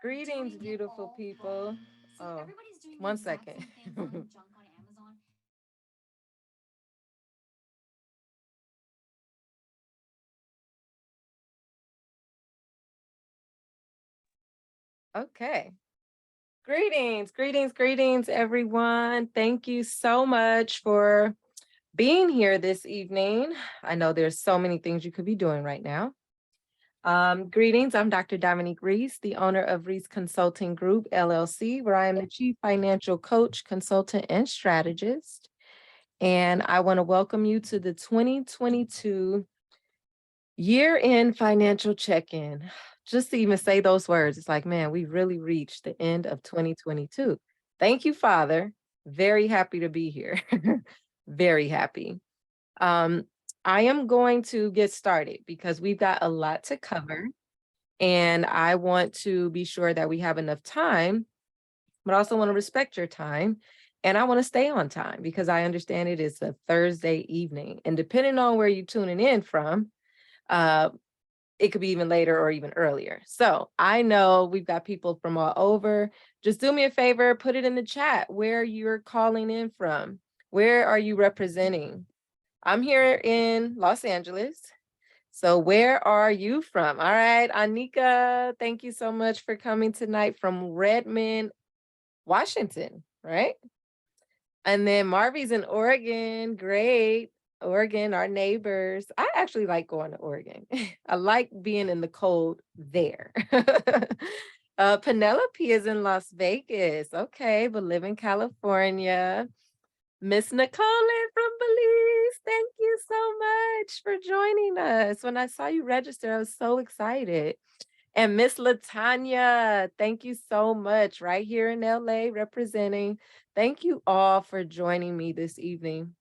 Greetings, beautiful people. Oh, one second. Okay. Greetings, everyone. Thank you so much for being here this evening. I know there's so many things you could be doing right now. Greetings, I'm Dr. Dominique Reese, the owner of Reese Consulting Group, LLC, where I am the Chief Financial Coach, Consultant, and Strategist. And I want to welcome you to the 2022 year-end financial check-in. Just to even say those words, it's like, man, we really reached the end of 2022. Thank you, Father. Very happy to be here. Very happy. Um, I am going to get started because we've got a lot to cover, and I want to be sure that we have enough time, but I also want to respect your time. And I want to stay on time because I understand it is a Thursday evening. And depending on where you're tuning in from, uh, it could be even later or even earlier. So I know we've got people from all over. Just do me a favor, put it in the chat where you're calling in from. Where are you representing? I'm here in Los Angeles. So where are you from? All right, Anika, thank you so much for coming tonight from Redmond, Washington, right? And then Marvy's in Oregon. Great. Oregon, our neighbors. I actually like going to Oregon. I like being in the cold there. Penelope is in Las Vegas. Okay, but live in California. Miss Nicole from Belize. Thank you so much for joining us. When I saw you register, I was so excited. And Miss Latanya, thank you so much. Right here in LA representing. Thank you all for joining me this evening.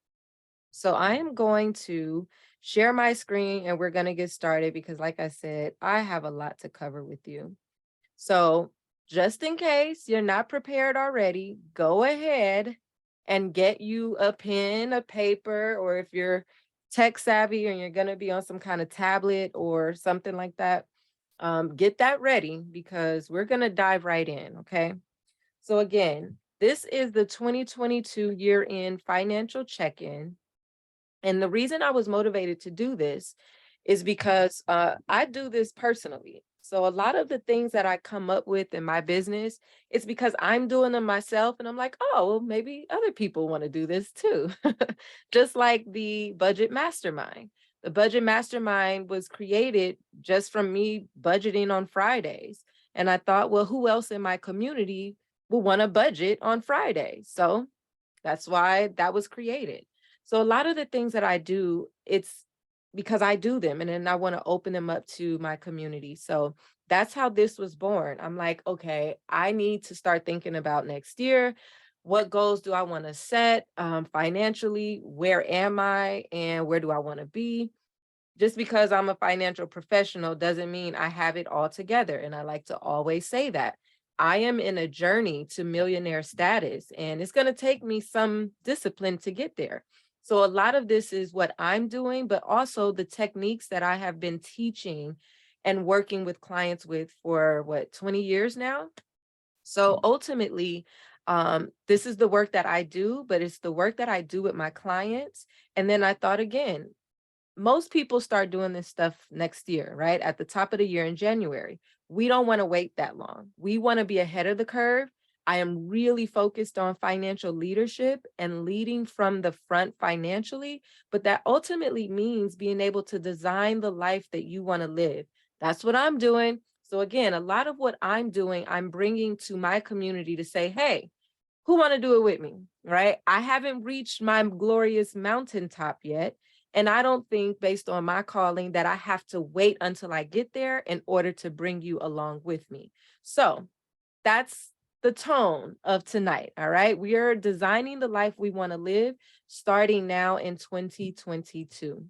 So I am going to share my screen and we're going to get started because like I said, I have a lot to cover with you. So just in case you're not prepared already, go ahead and get you a pen, a paper, or if you're tech savvy and you're going to be on some kind of tablet or something like that, get that ready because we're going to dive right in. Okay. So again, this is the 2022 year-end financial check-in. And the reason I was motivated to do this is because I do this personally. So a lot of the things that I come up with in my business, it's because I'm doing them myself. And I'm like, oh, well, maybe other people want to do this too. Just like the Budget Mastermind. The Budget Mastermind was created just from me budgeting on Fridays. And I thought, well, who else in my community will want to budget on Fridays? So that's why that was created. So a lot of the things that I do, it's because I do them and then I want to open them up to my community. So that's how this was born. I'm like, okay, I need to start thinking about next year. What goals do I want to set financially? Where am I and where do I want to be? Just because I'm a financial professional doesn't mean I have it all together. And I like to always say that. I am in a journey to millionaire status, and it's going to take me some discipline to get there. So a lot of this is what I'm doing, but also the techniques that I have been teaching and working with clients with for 20 years now. So ultimately, this is the work that I do, but it's the work that I do with my clients. And then I thought again, most people start doing this stuff next year, right? At the top of the year in January. We don't want to wait that long. We want to be ahead of the curve. I am really focused on financial leadership and leading from the front financially, but that ultimately means being able to design the life that you want to live. That's what I'm doing. So again, a lot of what I'm doing, I'm bringing to my community to say, hey, who want to do it with me, right? I haven't reached my glorious mountaintop yet. And I don't think based on my calling that I have to wait until I get there in order to bring you along with me. So that's the tone of tonight. All right. We are designing the life we want to live starting now in 2022.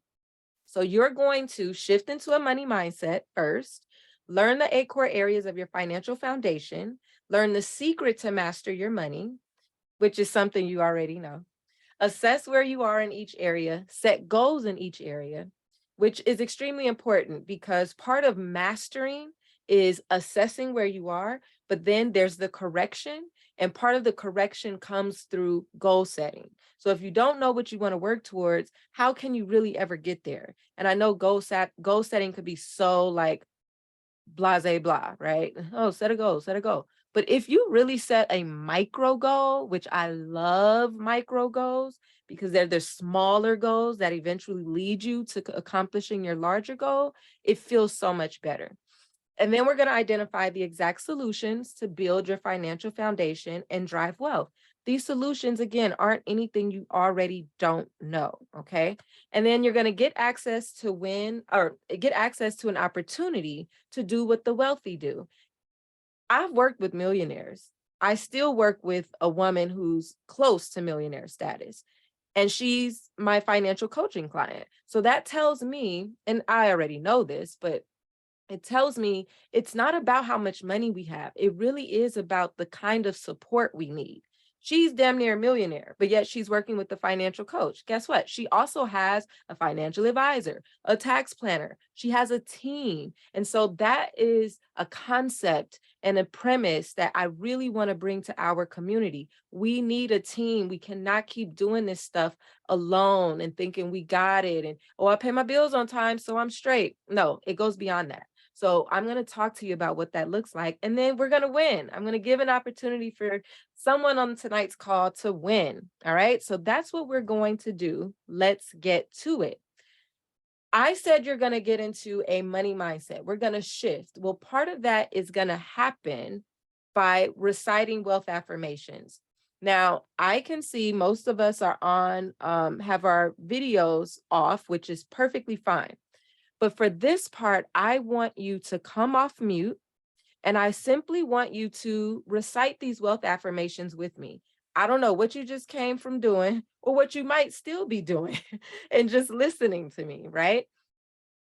So you're going to shift into a money mindset first, learn the 8 core areas of your financial foundation, learn the secret to master your money, which is something you already know. Assess where you are in each area, set goals in each area, which is extremely important because part of mastering is assessing where you are, but then there's the correction. And part of the correction comes through goal setting. So if you don't know what you want to work towards, how can you really ever get there? And I know goal setting could be so like blase blah, right? Oh, set a goal, set a goal. But if you really set a micro goal, which I love micro goals because they're the smaller goals that eventually lead you to accomplishing your larger goal, it feels so much better. And then we're going to identify the exact solutions to build your financial foundation and drive wealth. These solutions, again, aren't anything you already don't know. Okay. And then you're going to get access to get access to an opportunity to do what the wealthy do. I've worked with millionaires. I still work with a woman who's close to millionaire status, and she's my financial coaching client. So that tells me, and I already know this, but it tells me it's not about how much money we have. It really is about the kind of support we need. She's damn near a millionaire, but yet she's working with the financial coach. Guess what? She also has a financial advisor, a tax planner. She has a team. And so that is a concept and a premise that I really want to bring to our community. We need a team. We cannot keep doing this stuff alone and thinking we got it. And, oh, I pay my bills on time, so I'm straight. No, it goes beyond that. So I'm going to talk to you about what that looks like, and then we're going to win. I'm going to give an opportunity for someone on tonight's call to win. All right. So that's what we're going to do. Let's get to it. I said you're going to get into a money mindset. We're going to shift. Well, part of that is going to happen by reciting wealth affirmations. Now, I can see most of us are on, have our videos off, which is perfectly fine. But for this part, I want you to come off mute, and I simply want you to recite these wealth affirmations with me. I don't know what you just came from doing or what you might still be doing and just listening to me, right?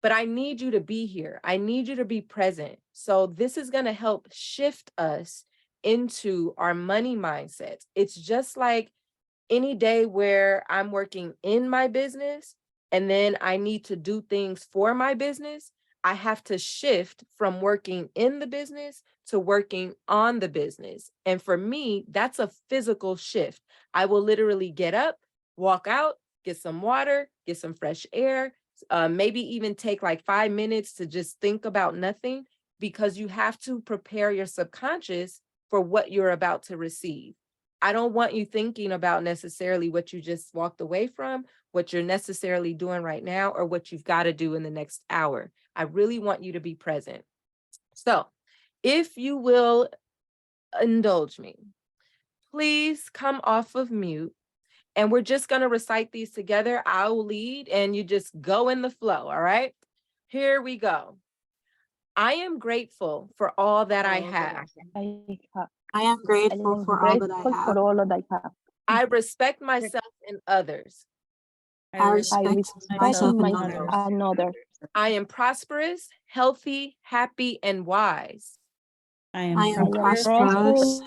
But I need you to be here. I need you to be present. So this is going to help shift us into our money mindsets. It's just like any day where I'm working in my business and then I need to do things for my business, I have to shift from working in the business to working on the business. And for me, that's a physical shift. I will literally get up, walk out, get some water, get some fresh air, maybe even take like 5 minutes to just think about nothing, because you have to prepare your subconscious for what you're about to receive. I don't want you thinking about necessarily what you just walked away from, what you're necessarily doing right now, or what you've got to do in the next hour. I really want you to be present. So if you will indulge me, please come off of mute, and we're just going to recite these together. I'll lead and you just go in the flow. All right, here we go. I am grateful for all that I have. I am grateful for all that I have. I respect myself and others. I respect myself and others. I am prosperous, healthy, happy, and wise. I am prosperous,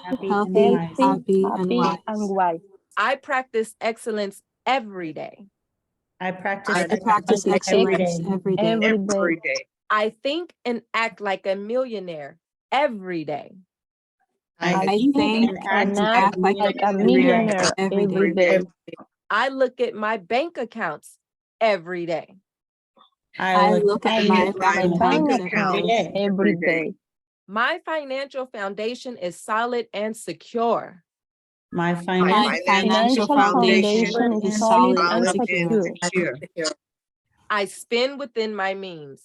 healthy, and wise. I practice excellence every day. I practice excellence every day. I think and act like a millionaire every day. I think and act like a millionaire every day. I look at my bank accounts every day. I look at my bank accounts every day. My financial foundation is solid and secure. My financial foundation is solid and secure. I spend within my means.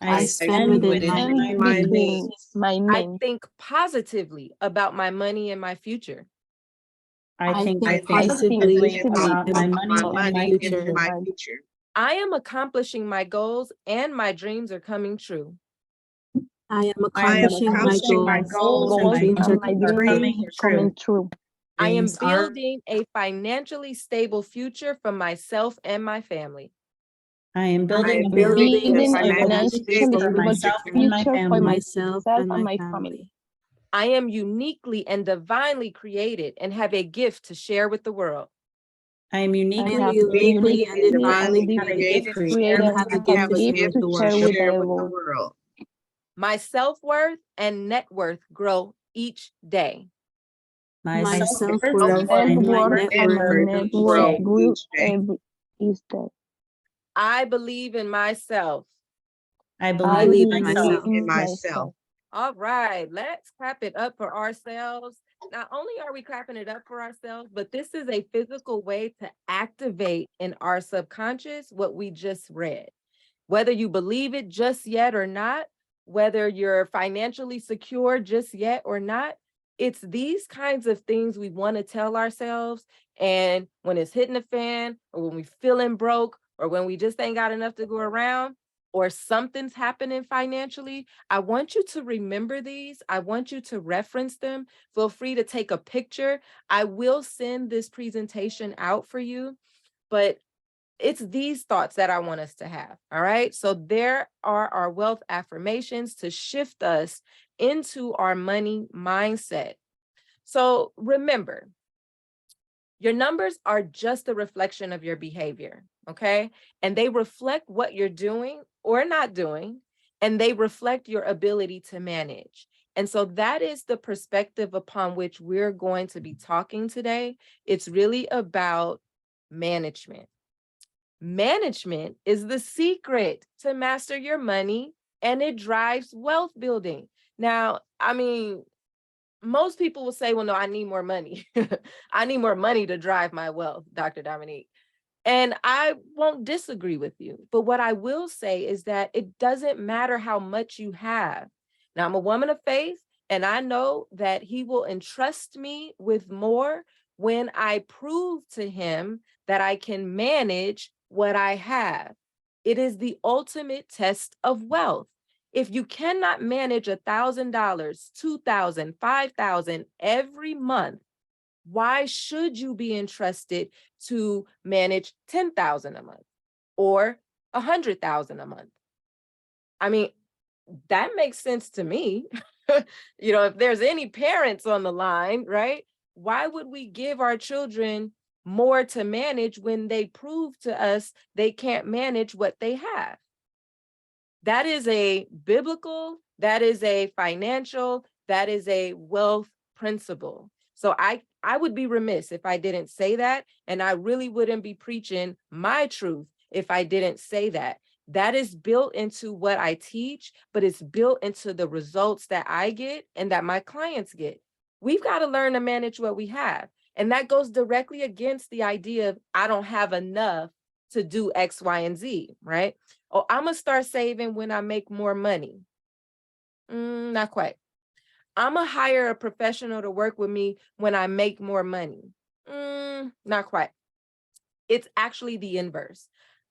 I spend within my means. I think positively about my money and my future. I think positively about my money and my future. I am accomplishing my goals and my dreams are coming true. I am accomplishing my goals and my dreams are coming true. I am building a financially stable future for myself and my family. I am building a financially stable future for myself and my family. I am uniquely and divinely created and have a gift to share with the world. I am uniquely and divinely created and have a gift to share with the world. My self-worth and net worth grow each day. My My self-worth self-worth and and my my net net worth worth grow each grow day. each day. Each day. I believe in myself. I I believe believe in in myself. myself. In myself. All right, let's clap it up for ourselves. Not only are we clapping it up for ourselves, but this is a physical way to activate in our subconscious what we just read. Whether you believe it just yet or not, whether you're financially secure just yet or not, it's these kinds of things we want to tell ourselves. And when it's hitting the fan, or when we feeling broke, or when we just ain't got enough to go around, or something's happening financially, I want you to remember these. I want you to reference them. Feel free to take a picture. I will send this presentation out for you, but it's these thoughts that I want us to have. All right. So there are our wealth affirmations to shift us into our money mindset. So remember, your numbers are just a reflection of your behavior, okay? And they reflect what you're doing or not doing, and they reflect your ability to manage. And so that is the perspective upon which we're going to be talking today. It's really about management. Management is the secret to master your money, and it drives wealth building. Now, I mean, most people will say, well, no, I need more money. I need more money to drive my wealth, Dr. Dominique. And I won't disagree with you. But what I will say is that it doesn't matter how much you have. Now, I'm a woman of faith, and I know that he will entrust me with more when I prove to him that I can manage what I have. It is the ultimate test of wealth. If you cannot manage $1,000, $2,000, $5,000 every month, why should you be entrusted to manage 10,000 a month or 100,000 a month? I mean, that makes sense to me. If there's any parents on the line, right? Why would we give our children more to manage when they prove to us they can't manage what they have? That is a biblical, that is a financial, that is a wealth principle. So I would be remiss if I didn't say that, and I really wouldn't be preaching my truth if I didn't say that. That is built into what I teach, but it's built into the results that I get and that my clients get. We've got to learn to manage what we have. And that goes directly against the idea of I don't have enough to do X, Y, and Z, right? Oh, I'm gonna start saving when I make more money. Not quite. I'm gonna hire a professional to work with me when I make more money. Not quite. It's actually the inverse.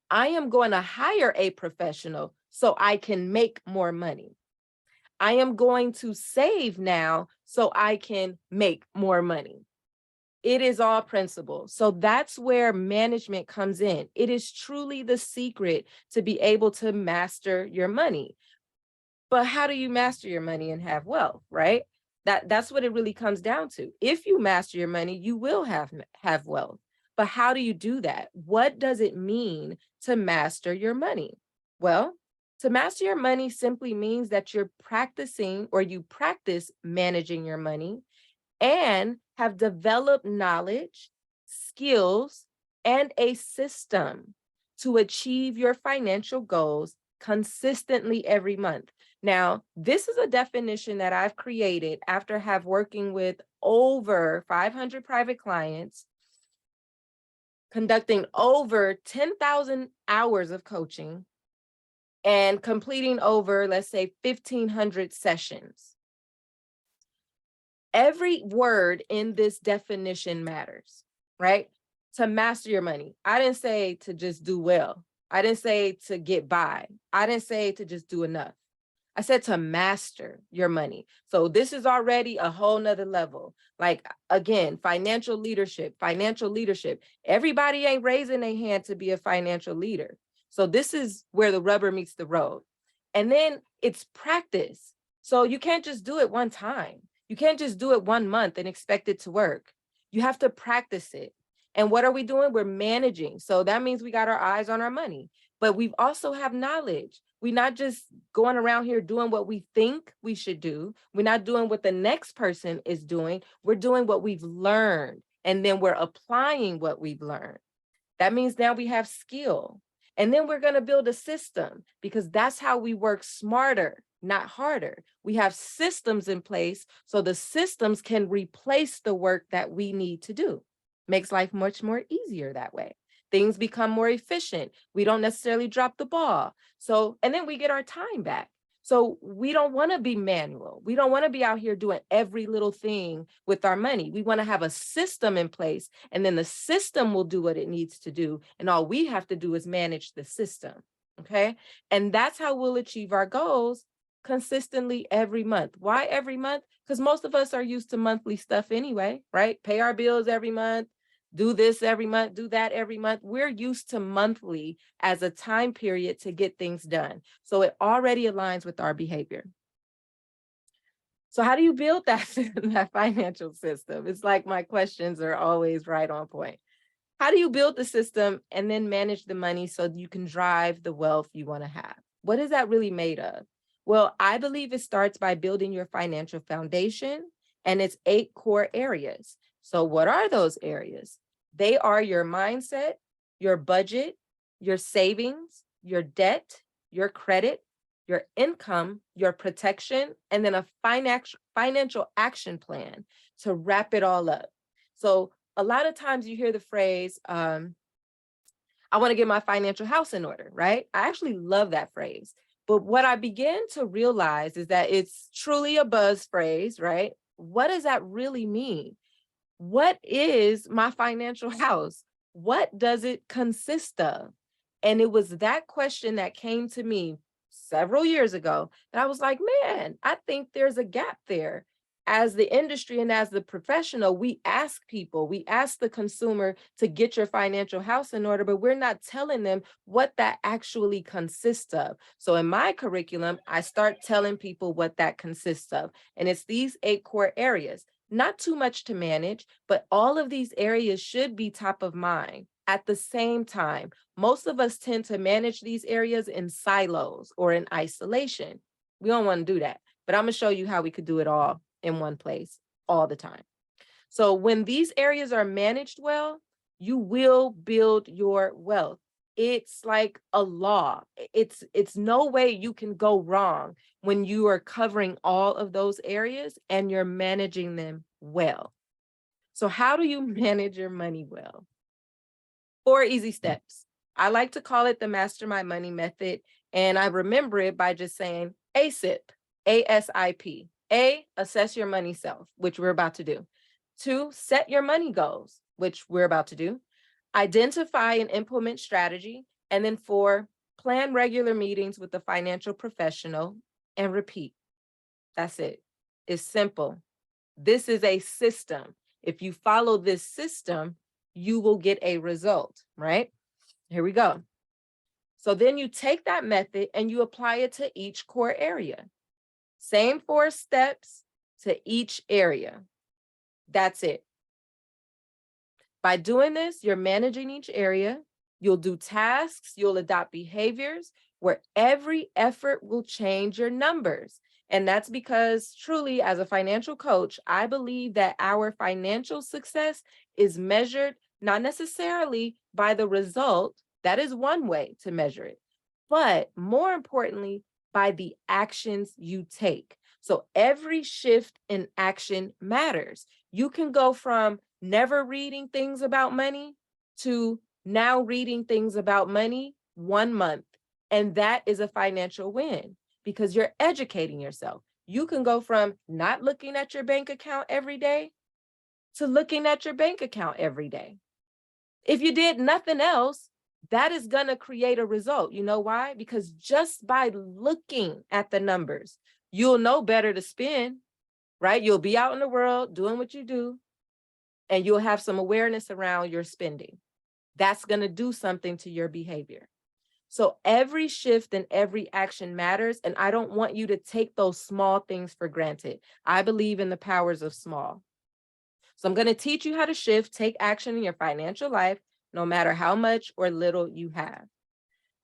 I am going to hire a professional so I can make more money. I am going to save now so I can make more money. It is all principle. So that's where management comes in. It is truly the secret to be able to master your money. But how do you master your money and have wealth, right? That's what it really comes down to. If you master your money, you will have wealth. But how do you do that? What does it mean to master your money? Well, to master your money simply means that you're practicing or you practice managing your money and have developed knowledge, skills, and a system to achieve your financial goals consistently every month. Now, this is a definition that I've created after have working with over 500 private clients, conducting over 10,000 hours of coaching, and completing over, let's say, 1,500 sessions. Every word in this definition matters, right? To master your money. I didn't say to just do well. I didn't say to get by. I didn't say to just do enough. I said to master your money. So this is already a whole nother level. Like, again, financial leadership. Everybody ain't raising their hand to be a financial leader. So this is where the rubber meets the road. And then it's practice. So you can't just do it one time. You can't just do it 1 month and expect it to work. You have to practice it. And what are we doing? We're managing. So that means we got our eyes on our money. but we've also have knowledge. We're not just going around here doing what we think we should do. We're not doing what the next person is doing. We're doing what we've learned, and then we're applying what we've learned. That means now we have skill. And then we're going to build a system, because that's how we work smarter, not harder. We have systems in place so the systems can replace the work that we need to do. Makes life much more easier that way. Things become more efficient. We don't necessarily drop the ball. So, and then we get our time back. So we don't want to be manual. We don't want to be out here doing every little thing with our money. We want to have a system in place, and then the system will do what it needs to do. And all we have to do is manage the system. Okay. And that's how we'll achieve our goals consistently every month. Why every month? Because most of us are used to monthly stuff anyway, right? Pay our bills every month, do this every month, do that every month. We're used to monthly as a time period to get things done. So it already aligns with our behavior. So how do you build that, that financial system? It's like my questions are always right on point. How do you build the system and then manage the money so you can drive the wealth you want to have? What is that really made of? Well, I believe it starts by building your financial foundation, and it's 8 core areas. So what are those areas? They are your mindset, your budget, your savings, your debt, your credit, your income, your protection, and then a financial action plan to wrap it all up. So a lot of times you hear the phrase, I want to get my financial house in order, right? I actually love that phrase. But what I began to realize is that it's truly a buzz phrase, right? What does that really mean? What is my financial house? What does it consist of? And it was that question that came to me several years ago that I was like, man, I think there's a gap there. As the industry and as the professional, we ask people, we ask the consumer to get your financial house in order, but we're not telling them what that actually consists of. So in my curriculum, I start telling people what that consists of. And it's these 8 core areas. Not too much to manage, but all of these areas should be top of mind. At the same time, most of us tend to manage these areas in silos or in isolation. We don't want to do that, but I'm going to show you how we could do it all in one place all the time. So when these areas are managed well, you will build your wealth. It's like a law. It's no way you can go wrong when you are covering all of those areas and you're managing them well. So how do you manage your money well? 4 easy steps. I like to call it the Mastermind Money Method, and I remember it by just saying ASIP, ASIP. A, assess your money self, which we're about to do. 2, set your money goals, which we're about to do. Identify and implement strategy. And then 4, plan regular meetings with a financial professional and repeat. That's it. It's simple. This is a system. If you follow this system, you will get a result, right? Here we go. So then you take that method and you apply it to each core area. Same 4 steps to each area. That's it. By doing this, you're managing each area. You'll do tasks, you'll adopt behaviors where every effort will change your numbers. And that's because truly, as a financial coach, I believe that our financial success is measured not necessarily by the result. That is one way to measure it, but more importantly, by the actions you take. So every shift in action matters. You can go from never reading things about money to now reading things about money 1 month. And that is a financial win because you're educating yourself. You can go from not looking at your bank account every day to looking at your bank account every day. If you did nothing else, that is going to create a result. You know why? Because just by looking at the numbers, you'll know better to spend, right? You'll be out in the world doing what you do, and you'll have some awareness around your spending. That's going to do something to your behavior. So every shift and every action matters, and I don't want you to take those small things for granted. I believe in the powers of small. So I'm going to teach you how to shift, take action in your financial life, no matter how much or little you have.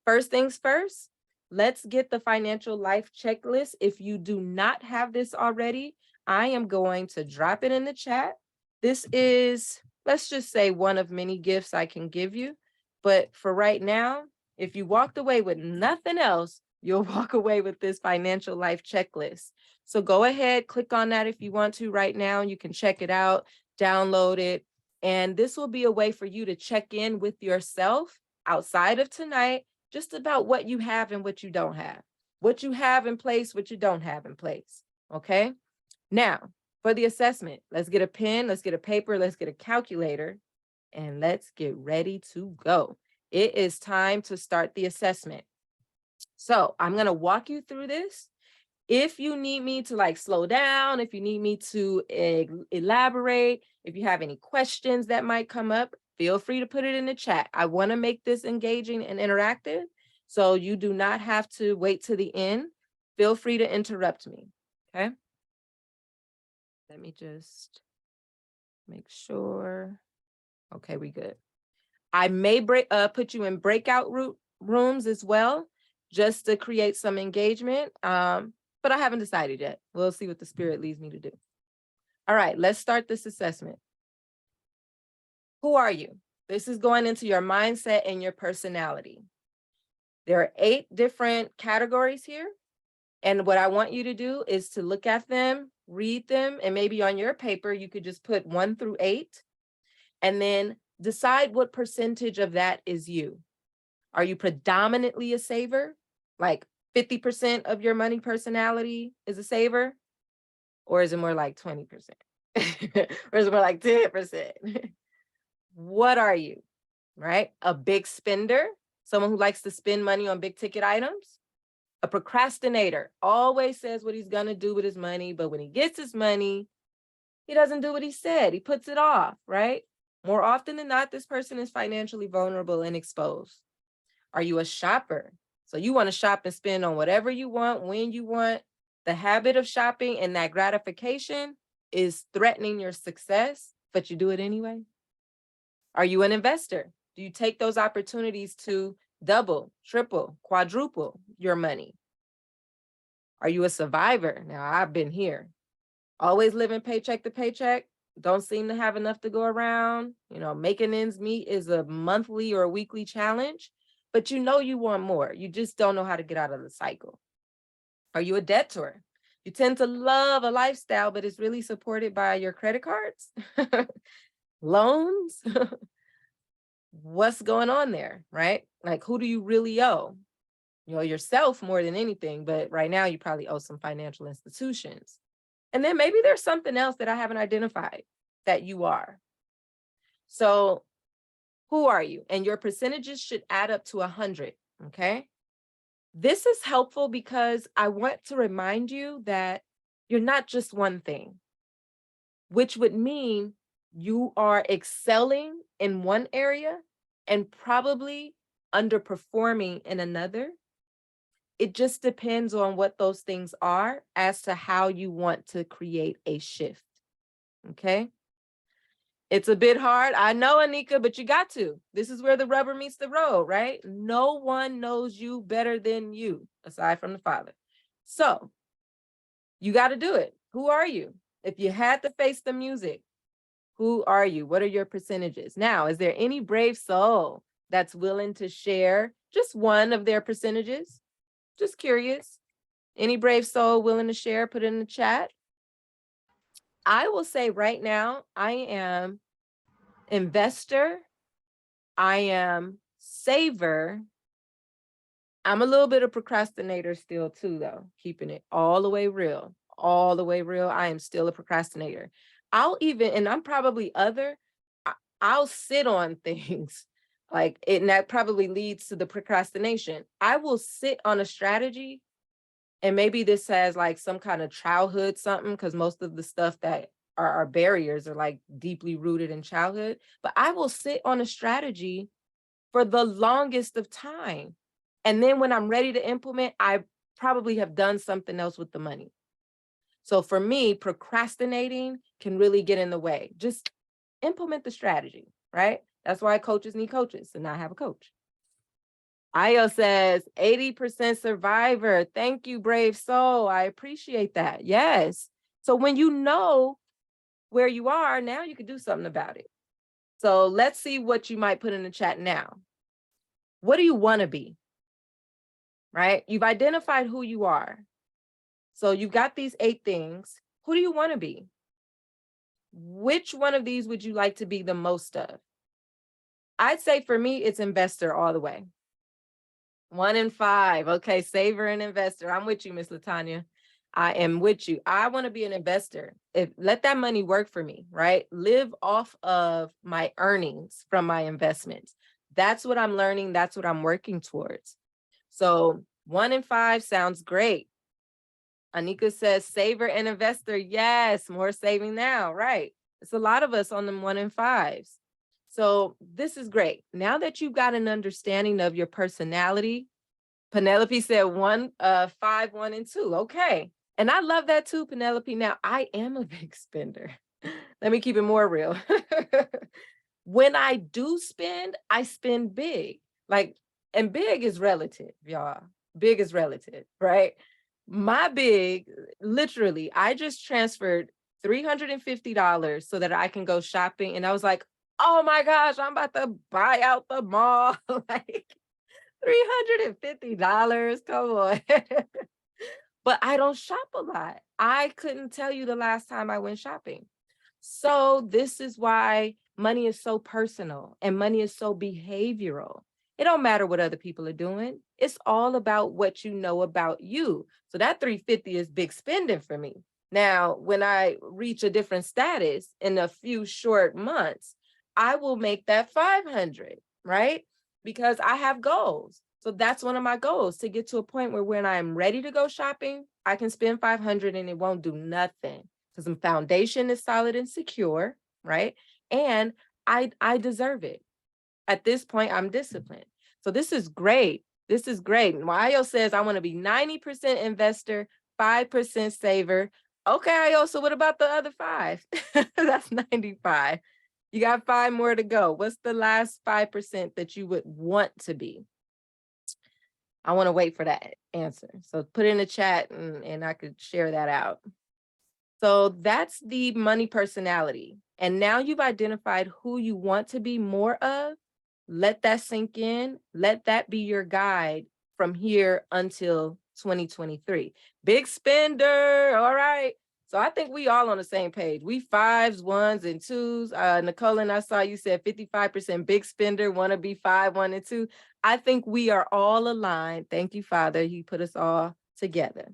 First things first, let's get the financial life checklist. If you do not have this already, I am going to drop it in the chat. This is, let's just say, one of many gifts I can give you. But for right now, if you walked away with nothing else, you'll walk away with this financial life checklist. So go ahead, click on that if you want to right now. You can check it out, download it. And this will be a way for you to check in with yourself outside of tonight, just about what you have and what you don't have, what you have in place, what you don't have in place. Okay. Now, for the assessment, let's get a pen, let's get a paper, let's get a calculator, and let's get ready to go. It is time to start the assessment. So I'm going to walk you through this. If you need me to like slow down, if you need me to elaborate, if you have any questions that might come up, feel free to put it in the chat. I want to make this engaging and interactive, so you do not have to wait to the end. Feel free to interrupt me, okay? Let me just make sure. Okay, we good. I may put you in breakout rooms as well, just to create some engagement. But I haven't decided yet. We'll see what the spirit leads me to do. All right, let's start this assessment. Who are you? This is going into your mindset and your personality. There are 8 different categories here. And what I want you to do is to look at them, read them, and maybe on your paper, you could just put 1 through 8, and then decide what percentage of that is you. Are you predominantly a saver? Like 50% of your money personality is a saver? Or is it more like 20%? Or is it more like 10%? What are you, right? A big spender, someone who likes to spend money on big ticket items. A procrastinator, always says what he's gonna do with his money, but when he gets his money, he doesn't do what he said. He puts it off, right? More often than not, this person is financially vulnerable and exposed. Are you a shopper? So you want to shop and spend on whatever you want, when you want. The habit of shopping and that gratification is threatening your success, but you do it anyway. Are you an investor? Do you take those opportunities to double, triple, quadruple your money? Are you a survivor? Now, I've been here. Always living paycheck to paycheck. Don't seem to have enough to go around. You know, making ends meet is a monthly or a weekly challenge, but you know you want more. You just don't know how to get out of the cycle. Are you a debtor? You tend to love a lifestyle, but it's really supported by your credit cards, loans. What's going on there, right? Like, who do you really owe? You owe yourself more than anything, but right now you probably owe some financial institutions. And then maybe there's something else that I haven't identified that you are. So who are you? And your percentages should add up to 100, okay? This is helpful because I want to remind you that you're not just one thing, which would mean you are excelling in one area and probably underperforming in another. It just depends on what those things are as to how you want to create a shift. Okay. It's a bit hard. I know, Anika, but you got to. This is where the rubber meets the road, right? No one knows you better than you, aside from the Father. So you got to do it. Who are you? If you had to face the music, who are you? What are your percentages? Now, is there any brave soul that's willing to share just one of their percentages? Just curious. Any brave soul willing to share, put it in the chat. I will say right now, I am investor. I am saver. I'm a little bit of procrastinator still too, though, keeping it all the way real, all the way real. I am still a procrastinator. And I'm probably I'll sit on things like it, and that probably leads to the procrastination. I will sit on a strategy. And maybe this has like some kind of childhood something, because most of the stuff that are our barriers are like deeply rooted in childhood. But I will sit on a strategy for the longest of time. And then when I'm ready to implement, I probably have done something else with the money. So for me, procrastinating can really get in the way. Just implement the strategy, right? That's why coaches need coaches, and I have a coach. Io says 80% survivor. Thank you, brave soul. I appreciate that. Yes. So when you know where you are, now you can do something about it. So let's see what you might put in the chat now. What do you want to be? Right? You've identified who you are. So you've got these 8 things. Who do you want to be? Which one of these would you like to be the most of? I'd say for me, it's investor all the way. 1 in 5. Okay, saver and investor. I'm with you, Miss Latanya. I am with you. I want to be an investor. Let that money work for me, right? Live off of my earnings from my investments. That's what I'm learning. That's what I'm working towards. So 1 in 5 sounds great. Anika says saver and investor. Yes, more saving now, right? It's a lot of us on them 1 in 5s. So this is great. Now that you've got an understanding of your personality, Penelope said 1, 5, 1, and 2. Okay. And I love that too, Penelope. Now I am a big spender. Let me keep it more real. When I do spend, I spend big. And big is relative, y'all. Big is relative, right? My big, literally, I just transferred $350 so that I can go shopping. And I was like, oh my gosh, I'm about to buy out the mall. Like $350, come on. But I don't shop a lot. I couldn't tell you the last time I went shopping. So this is why money is so personal and money is so behavioral. It don't matter what other people are doing. It's all about what you know about you. So that 350 is big spending for me. Now, when I reach a different status in a few short months, I will make that 500, right? Because I have goals. So that's one of my goals, to get to a point where when I'm ready to go shopping, I can spend 500 and it won't do nothing. Because the foundation is solid and secure, right? And I deserve it. At this point, I'm disciplined. So this is great. This is great. Mayo says, I want to be 90% investor, 5% saver. Okay, Ayo, so what about the other 5? That's 95. You got 5 more to go. What's the last 5% that you would want to be? I want to wait for that answer. So put it in the chat and I could share that out. So that's the money personality. And now you've identified who you want to be more of. Let that sink in. Let that be your guide from here until 2023. Big spender. All right. So I think we all on the same page. We 5s, 1s, and 2s. Nicole, and I saw you said 55% big spender, want to be 5, 1, and 2. I think we are all aligned. Thank you, Father. He put us all together.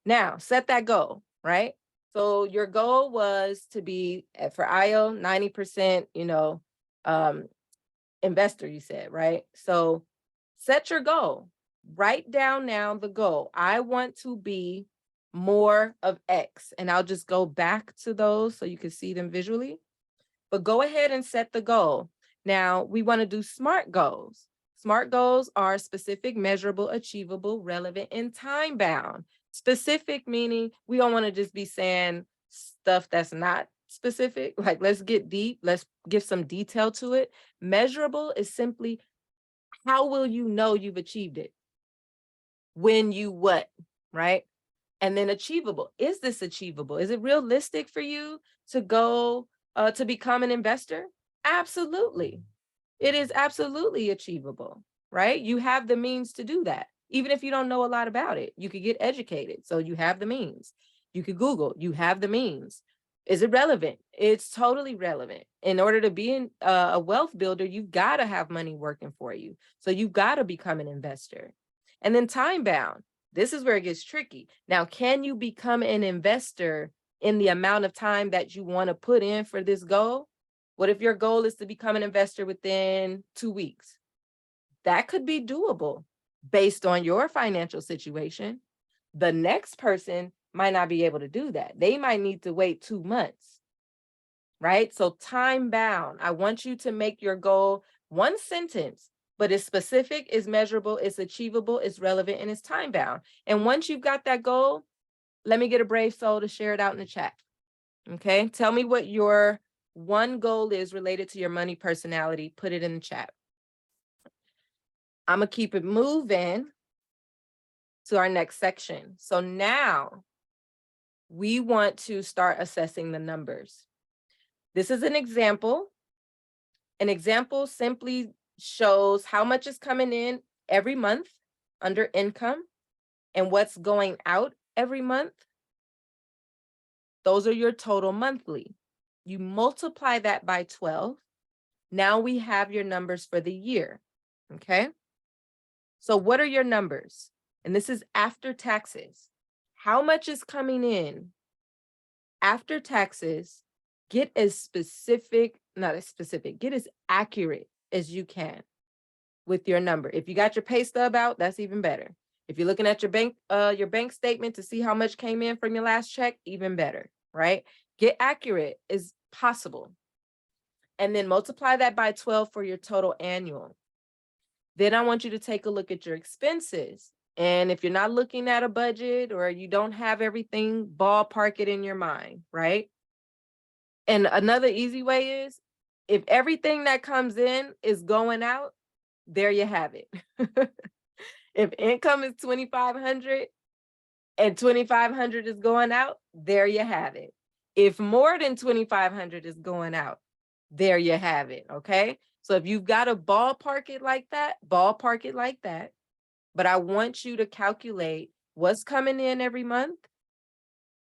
Now, set that goal, right? So your goal was to be, for IO, 90%, investor, you said, right? So set your goal. Write down now the goal. I want to be more of X. And I'll just go back to those so you can see them visually. But go ahead and set the goal. Now, we want to do SMART goals. SMART goals are specific, measurable, achievable, relevant, and time-bound. Specific meaning we don't want to just be saying stuff that's not specific. Like, let's get deep. Let's give some detail to it. Measurable is simply, how will you know you've achieved it? When you what, right? And then achievable. Is this achievable? Is it realistic for you to go to become an investor? Absolutely. It is absolutely achievable, right? You have the means to do that. Even if you don't know a lot about it, you could get educated. So you have the means. You could Google, you have the means. Is it relevant? It's totally relevant. In order to be a wealth builder, you've got to have money working for you. So you've got to become an investor. And then time bound. This is where it gets tricky. Now, can you become an investor in the amount of time that you want to put in for this goal? What if your goal is to become an investor within 2 weeks? That could be doable based on your financial situation. The next person might not be able to do that. They might need to wait 2 months, right? So time bound. I want you to make your goal 1 sentence, but it's specific, it's measurable, it's achievable, it's relevant, and it's time bound. And once you've got that goal, let me get a brave soul to share it out in the chat. Okay, tell me what your 1 goal is related to your money personality. Put it in the chat. I'm gonna keep it moving to our next section. So now we want to start assessing the numbers. This is an example. An example simply shows how much is coming in every month under income and what's going out every month. Those are your total monthly. You multiply that by 12. Now we have your numbers for the year, okay? So what are your numbers? And this is after taxes. How much is coming in after taxes? Get as specific, not as specific, get as accurate as you can with your number. If you got your pay stub out, that's even better. If you're looking at your bank statement to see how much came in from your last check, even better, right? Get accurate as possible. And then multiply that by 12 for your total annual. Then I want you to take a look at your expenses. And if you're not looking at a budget or you don't have everything, ballpark it in your mind, right? And another easy way is if everything that comes in is going out, there you have it. If income is 2,500 and 2,500 is going out, there you have it. If more than 2,500 is going out, there you have it, okay? So if you've got to ballpark it like that, ballpark it like that. But I want you to calculate what's coming in every month,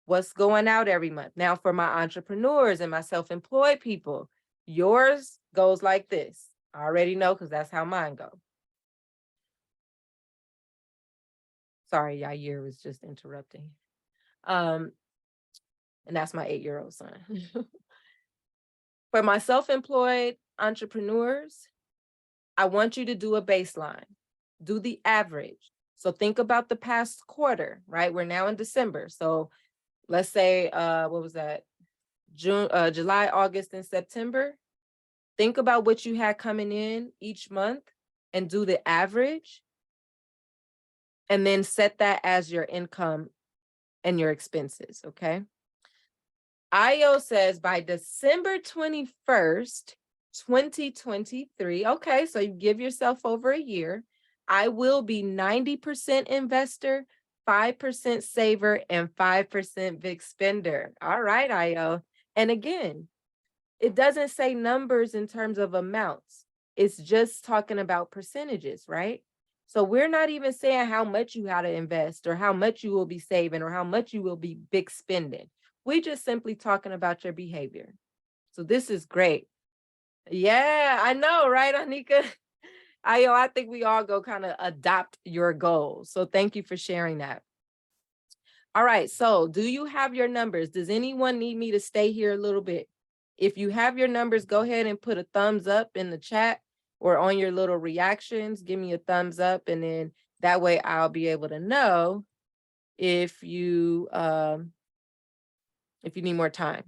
what's going out every month. Now, for my entrepreneurs and my self-employed people, yours goes like this. I already know because that's how mine go. Sorry, Yair was just interrupting. And that's my 8-year-old son. For my self-employed entrepreneurs, I want you to do a baseline. Do the average. So think about the past quarter, right? We're now in December. So let's say, what was that? July, August, and September. Think about what you had coming in each month and do the average. And then set that as your income and your expenses, okay? IO says by December 21st, 2023, okay, so you give yourself over a year, I will be 90% investor, 5% saver, and 5% big spender. All right, IO. And again, it doesn't say numbers in terms of amounts. It's just talking about percentages, right? So we're not even saying how much you got to invest or how much you will be saving or how much you will be big spending. We're just simply talking about your behavior. So this is great. Yeah, I know, right, Anika? I think we all go kind of adopt your goals. So thank you for sharing that. All right, so do you have your numbers? Does anyone need me to stay here a little bit? If you have your numbers, go ahead and put a thumbs up in the chat or on your little reactions. Give me a thumbs up, and then that way I'll be able to know if you need more time.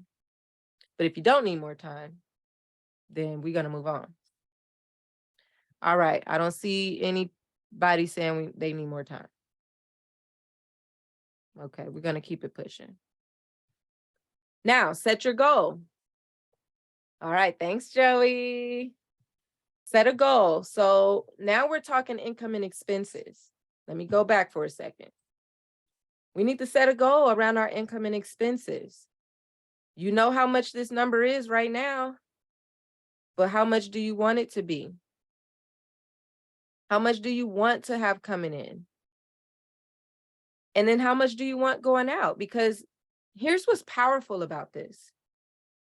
But if you don't need more time, then we're gonna move on. All right, I don't see anybody saying they need more time. Okay, we're gonna keep it pushing. Now, set your goal. All right, thanks, Joey. Set a goal. So now we're talking income and expenses. Let me go back for a second. We need to set a goal around our income and expenses. You know how much this number is right now, but how much do you want it to be? How much do you want to have coming in? And then how much do you want going out? Because here's what's powerful about this.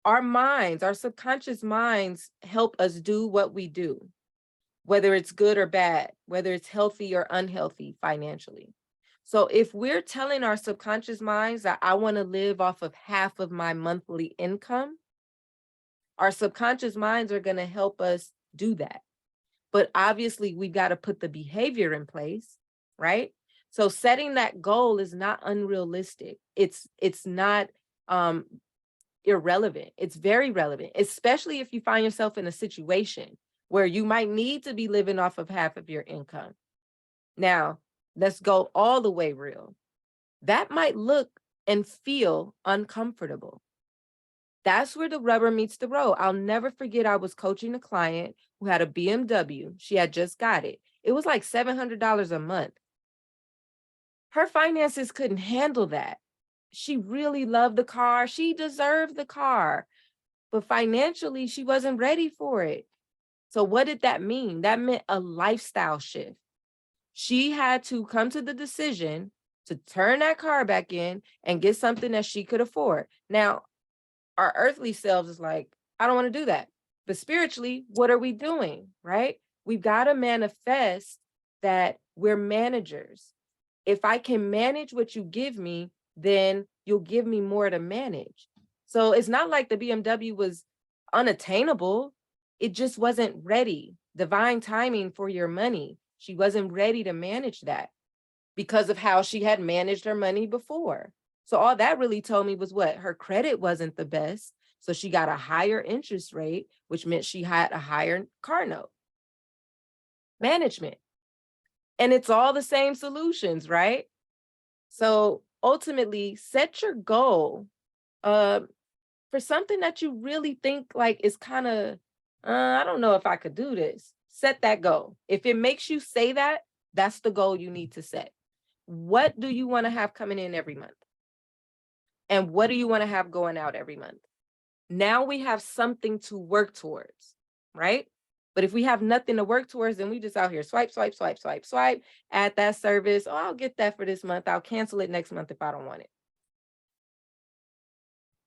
Our minds, our subconscious minds help us do what we do, whether it's good or bad, whether it's healthy or unhealthy financially. So if we're telling our subconscious minds that I want to live off of half of my monthly income, our subconscious minds are going to help us do that. But obviously, we've got to put the behavior in place, right? So setting that goal is not unrealistic. It's not irrelevant. It's very relevant, especially if you find yourself in a situation where you might need to be living off of half of your income. Now, let's go all the way real. That might look and feel uncomfortable. That's where the rubber meets the road. I'll never forget, I was coaching a client who had a BMW. She had just got it. It was like $700 a month. Her finances couldn't handle that. She really loved the car. She deserved the car, but financially, she wasn't ready for it. So what did that mean? That meant a lifestyle shift. She had to come to the decision to turn that car back in and get something that she could afford. Now, our earthly selves is like, I don't want to do that. But spiritually, what are we doing, right? We've got to manifest that we're managers. If I can manage what you give me, then you'll give me more to manage. So it's not like the BMW was unattainable. It just wasn't ready. Divine timing for your money. She wasn't ready to manage that because of how she had managed her money before. So all that really told me was what? Her credit wasn't the best. So she got a higher interest rate, which meant she had a higher car note. Management. And it's all the same solutions, right? So ultimately, set your goal for something that you really think like is kind of, I don't know if I could do this. Set that goal. If it makes you say that, that's the goal you need to set. What do you want to have coming in every month? And what do you want to have going out every month? Now we have something to work towards, right? But if we have nothing to work towards, then we just out here swipe, swipe, swipe, swipe, swipe, add that service. Oh, I'll get that for this month. I'll cancel it next month if I don't want it.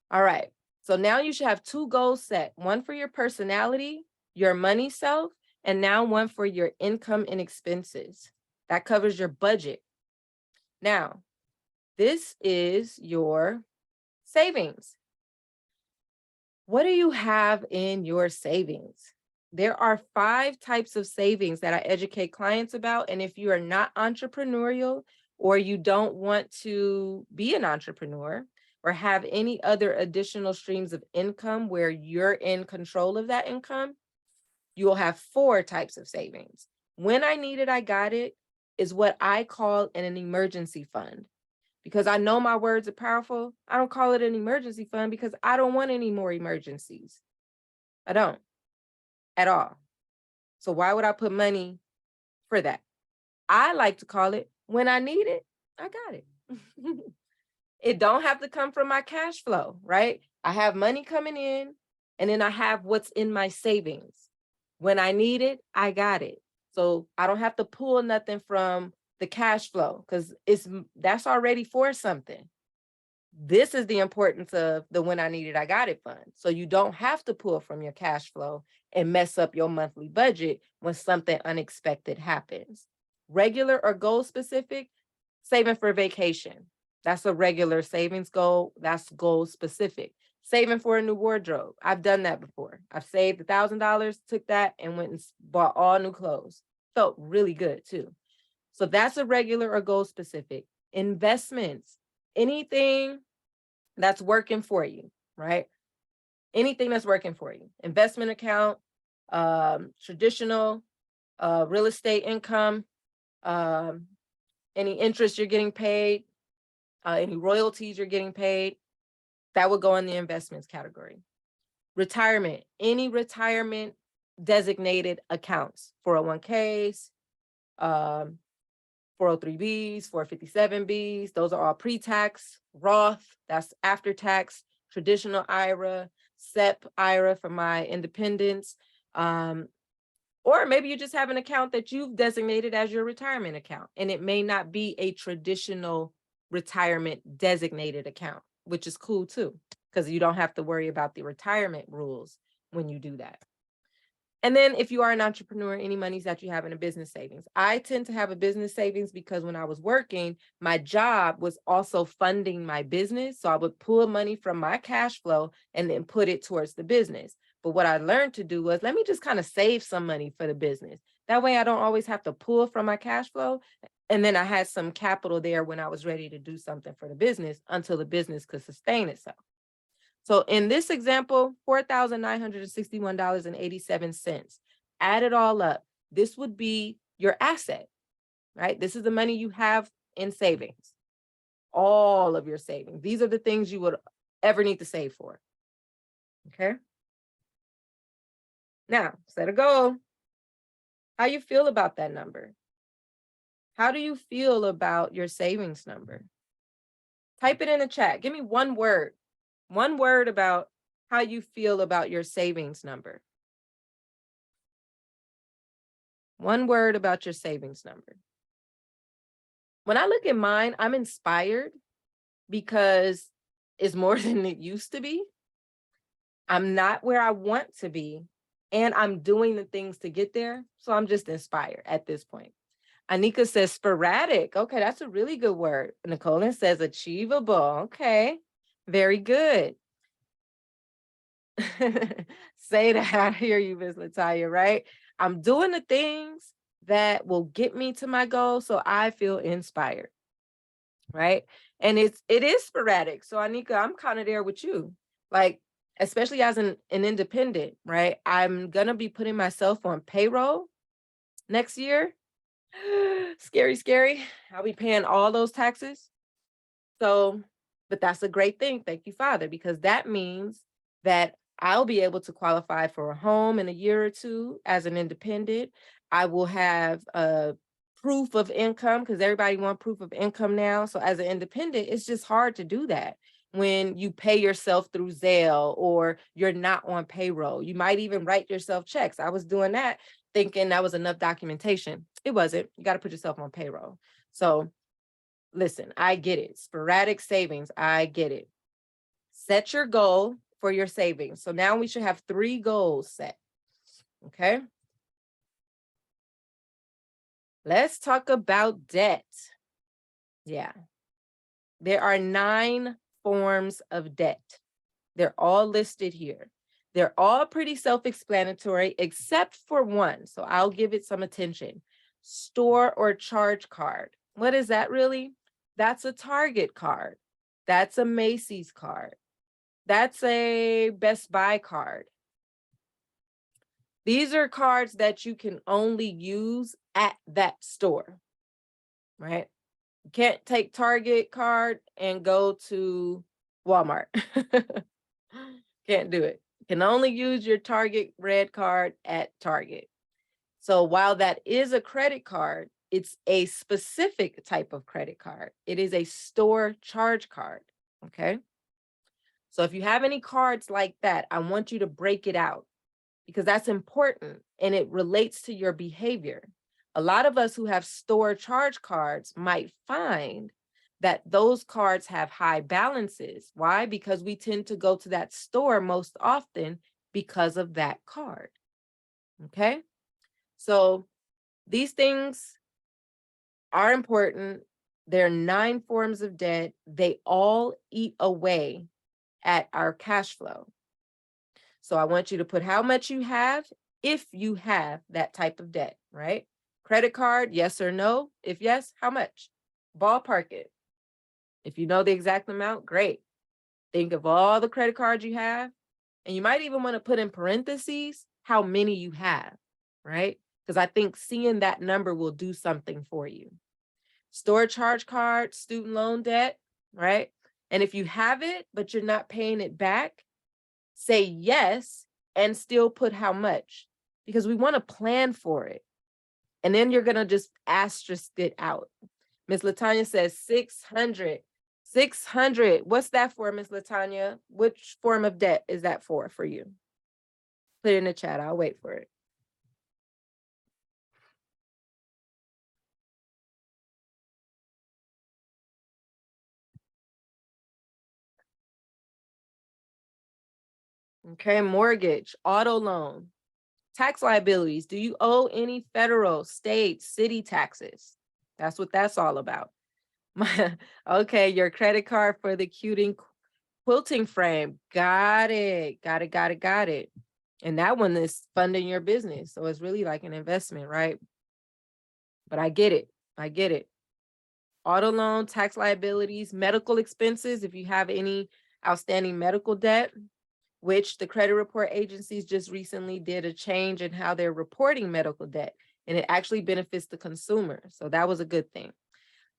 All right. So now you should have 2 goals set, one for your personality, your money self, and now one for your income and expenses. That covers your budget. Now, this is your savings. What do you have in your savings? There are 5 types of savings that I educate clients about. And if you are not entrepreneurial or you don't want to be an entrepreneur or have any other additional streams of income where you're in control of that income, you will have 4 types of savings. When I need it, I got it is what I call an emergency fund. Because I know my words are powerful, I don't call it an emergency fund because I don't want any more emergencies. I don't at all. So why would I put money for that? I like to call it when I need it, I got it. It don't have to come from my cash flow, right? I have money coming in and then I have what's in my savings. When I need it, I got it. So I don't have to pull nothing from the cash flow because that's already for something. This is the importance of the when I need it, I got it fund. So you don't have to pull from your cash flow and mess up your monthly budget when something unexpected happens. Regular or goal specific, saving for vacation. That's a regular savings goal. That's goal specific. Saving for a new wardrobe. I've done that before. I've saved $1,000, took that and went and bought all new clothes. Felt really good too. So that's a regular or goal specific. Investments, anything that's working for you, right? Anything that's working for you. Investment account, traditional real estate income, any interest you're getting paid, any royalties you're getting paid, that would go in the investments category. Retirement, any retirement designated accounts, 401ks, 403bs, 457bs, those are all pre-tax. Roth, that's after tax. Traditional IRA, SEP IRA for my independents. Or maybe you just have an account that you've designated as your retirement account, and it may not be a traditional retirement designated account, which is cool too, because you don't have to worry about the retirement rules when you do that. And then if you are an entrepreneur, any monies that you have in a business savings. I tend to have a business savings because when I was working, my job was also funding my business. So I would pull money from my cash flow and then put it towards the business. But what I learned to do was, let me just kind of save some money for the business. That way I don't always have to pull from my cash flow. And then I had some capital there when I was ready to do something for the business until the business could sustain itself. So in this example, $4,961.87. Add it all up. This would be your asset, right? This is the money you have in savings. All of your savings. These are the things you would ever need to save for. Okay. Now, set a goal. How you feel about that number? How do you feel about your savings number? Type it in the chat. Give me one word about how you feel about your savings number. One word about your savings number. When I look at mine, I'm inspired because it's more than it used to be. I'm not where I want to be, and I'm doing the things to get there. So I'm just inspired at this point. Anika says sporadic. Okay, that's a really good word. Nicole says achievable. Okay, very good. Say that. I hear you, Ms. Latoya, right? I'm doing the things that will get me to my goal, so I feel inspired, right? And it is sporadic. So Anika, I'm kind of there with you. Like, especially as an independent, right? I'm gonna be putting myself on payroll next year. Scary, scary. I'll be paying all those taxes. So, but that's a great thing. Thank you, Father, because that means that I'll be able to qualify for a home in a year or two as an independent. I will have a proof of income because everybody wants proof of income now. So as an independent, it's just hard to do that when you pay yourself through Zelle or you're not on payroll. You might even write yourself checks. I was doing that thinking that was enough documentation. It wasn't. You got to put yourself on payroll. So listen, I get it. Sporadic savings, I get it. Set your goal for your savings. So now we should have 3 goals set. Okay. Let's talk about debt. Yeah. There are 9 forms of debt. They're all listed here. They're all pretty self-explanatory except for one. So I'll give it some attention. Store or charge card. What is that really? That's a Target card. That's a Macy's card. That's a Best Buy card. These are cards that you can only use at that store, right? You can't take Target card and go to Walmart. Can't do it. You can only use your Target red card at Target. So while that is a credit card, it's a specific type of credit card. It is a store charge card, okay? So if you have any cards like that, I want you to break it out because that's important and it relates to your behavior. A lot of us who have store charge cards might find that those cards have high balances. Why? Because we tend to go to that store most often because of that card, okay? So these things are important. There are 9 forms of debt. They all eat away at our cash flow. So I want you to put how much you have if you have that type of debt, right? Credit card, yes or no? If yes, how much? Ballpark it. If you know the exact amount, great. Think of all the credit cards you have. And you might even want to put in parentheses how many you have, right? Because I think seeing that number will do something for you. Store charge card, student loan debt, right? And if you have it, but you're not paying it back, say yes and still put how much, because we want to plan for it. And then you're going to just asterisk it out. Ms. Latanya says 600. 600. What's that for, Ms. Latanya? Which form of debt is that for you? Put it in the chat. I'll wait for it. Okay, mortgage, auto loan, tax liabilities. Do you owe any federal, state, city taxes? That's what that's all about. Okay, your credit card for the quilting frame. Got it. Got it. And that one is funding your business. So it's really like an investment, right? But I get it. Auto loan, tax liabilities, medical expenses. If you have any outstanding medical debt, which the credit report agencies just recently did a change in how they're reporting medical debt, and it actually benefits the consumer. So that was a good thing.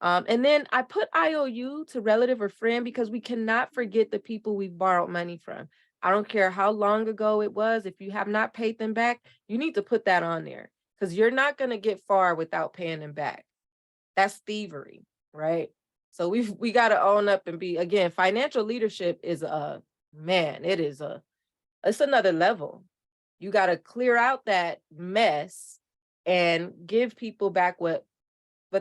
And then I put IOU to relative or friend because we cannot forget the people we've borrowed money from. I don't care how long ago it was. If you have not paid them back, you need to put that on there because you're not going to get far without paying them back. That's thievery, right? So we got to own up and be, again, financial leadership is it's another level. You got to clear out that mess and give people back what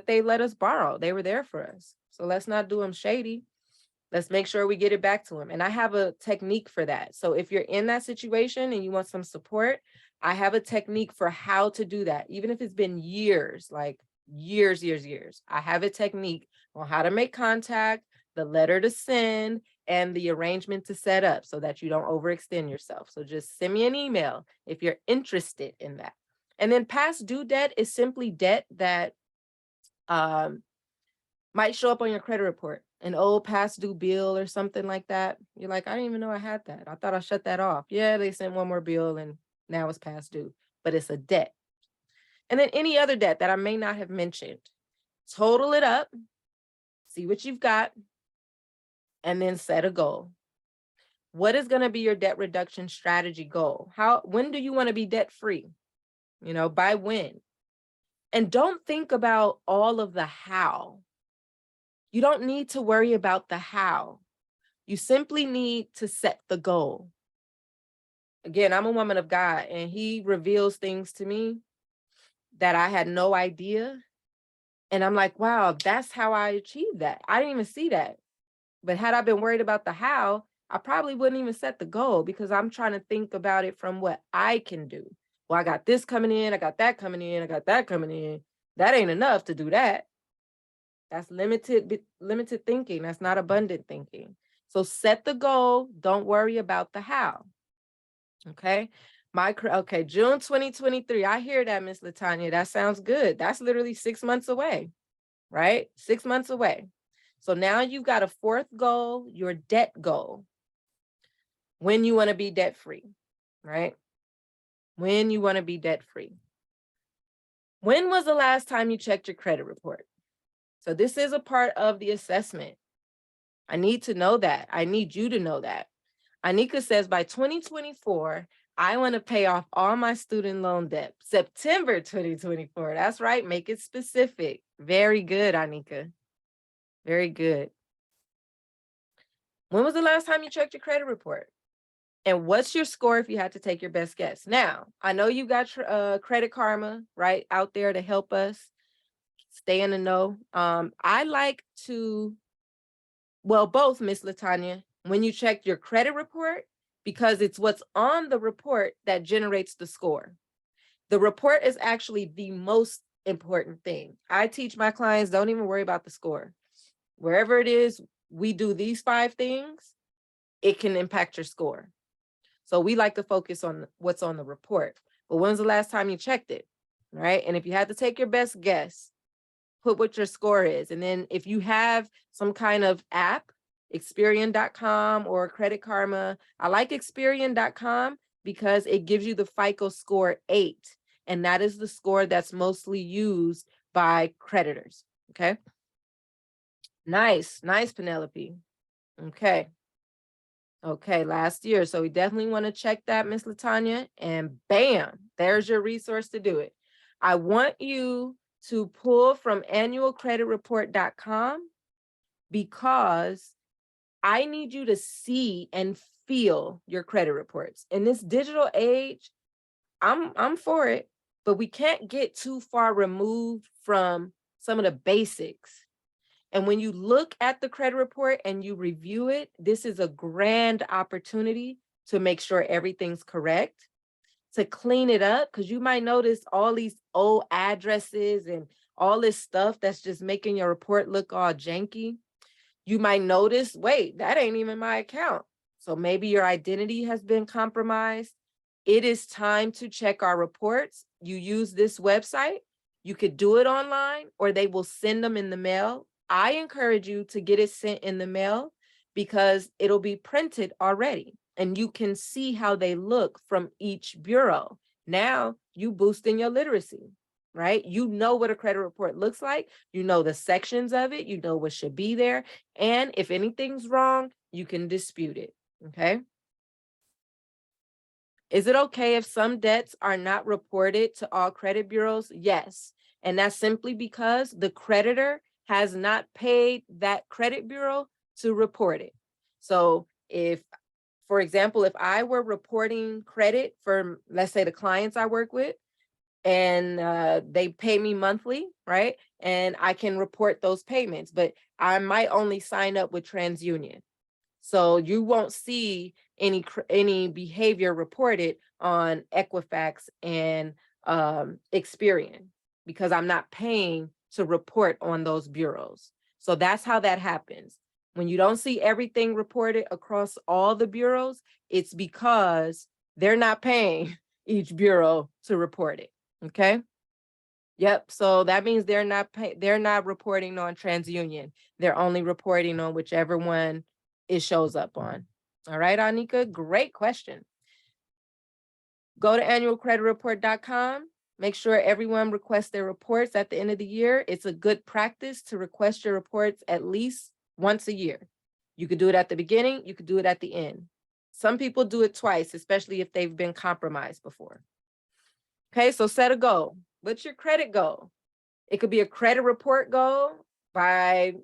they let us borrow. They were there for us. So let's not do them shady. Let's make sure we get it back to them. And I have a technique for that. So if you're in that situation and you want some support, I have a technique for how to do that. Even if it's been years, like years. I have a technique on how to make contact, the letter to send, and the arrangement to set up so that you don't overextend yourself. So just send me an email if you're interested in that. And then past due debt is simply debt that might show up on your credit report, an old past due bill or something like that. You're like, I didn't even know I had that. I thought I shut that off. Yeah, they sent one more bill and now it's past due, but it's a debt. And then any other debt that I may not have mentioned, total it up, see what you've got, and then set a goal. What is going to be your debt reduction strategy goal? When do you want to be debt free? By when? And don't think about all of the how. You don't need to worry about the how. You simply need to set the goal. Again, I'm a woman of God, and he reveals things to me that I had no idea. And I'm like, wow, that's how I achieved that. I didn't even see that. But had I been worried about the how, I probably wouldn't even set the goal because I'm trying to think about it from what I can do. Well, I got this coming in, I got that coming in, I got that coming in. That ain't enough to do that. That's limited thinking. That's not abundant thinking. So set the goal. Don't worry about the how. Okay. June 2023. I hear that, Miss Latanya. That sounds good. That's literally 6 months away, right? 6 months away. So now you've got a fourth goal, your debt goal. When you want to be debt free, right? When you want to be debt free. When was the last time you checked your credit report? So this is a part of the assessment. I need to know that. I need you to know that. Anika says by 2024, I want to pay off all my student loan debt. September 2024. That's right. Make it specific. Very good, Anika. Very good. When was the last time you checked your credit report? And what's your score if you had to take your best guess? Now, I know you got Credit Karma right out there to help us stay in the know. I like to, both, Miss Latanya, when you check your credit report, because it's what's on the report that generates the score. The report is actually the most important thing. I teach my clients, don't even worry about the score. Wherever it is, we do these 5 things, it can impact your score. So we like to focus on what's on the report. But when's the last time you checked it, right? And if you had to take your best guess, put what your score is. And then if you have some kind of app, Experian.com or Credit Karma, I like Experian.com because it gives you the FICO score 8. And that is the score that's mostly used by creditors. Okay. Nice, Penelope. Okay. Okay, last year. So we definitely want to check that, Miss Latanya, and bam, there's your resource to do it. I want you to pull from annualcreditreport.com because I need you to see and feel your credit reports. In this digital age, I'm for it, but we can't get too far removed from some of the basics. And when you look at the credit report and you review it, this is a grand opportunity to make sure everything's correct, to clean it up, because you might notice all these old addresses and all this stuff that's just making your report look all janky. You might notice, wait, that ain't even my account. So maybe your identity has been compromised. It is time to check our reports. You use this website. You could do it online or they will send them in the mail. I encourage you to get it sent in the mail because it'll be printed already and you can see how they look from each bureau. Now you boosting your literacy, right? You know what a credit report looks like. You know the sections of it. You know what should be there. And if anything's wrong, you can dispute it, okay? Is it okay if some debts are not reported to all credit bureaus? Yes. And that's simply because the creditor has not paid that credit bureau to report it. So if, for example, if I were reporting credit for, let's say, the clients I work with, and they pay me monthly, right? And I can report those payments, but I might only sign up with TransUnion. So you won't see any behavior reported on Equifax and Experian because I'm not paying to report on those bureaus. So that's how that happens. When you don't see everything reported across all the bureaus, it's because they're not paying each bureau to report it. Okay. Yep. So that means they're not reporting on TransUnion. They're only reporting on whichever one it shows up on. All right, Anika, great question. Go to annualcreditreport.com. Make sure everyone requests their reports at the end of the year. It's a good practice to request your reports at least once a year. You could do it at the beginning, you could do it at the end. Some people do it twice, especially if they've been compromised before. Okay, so set a goal. What's your credit goal? It could be a credit report goal by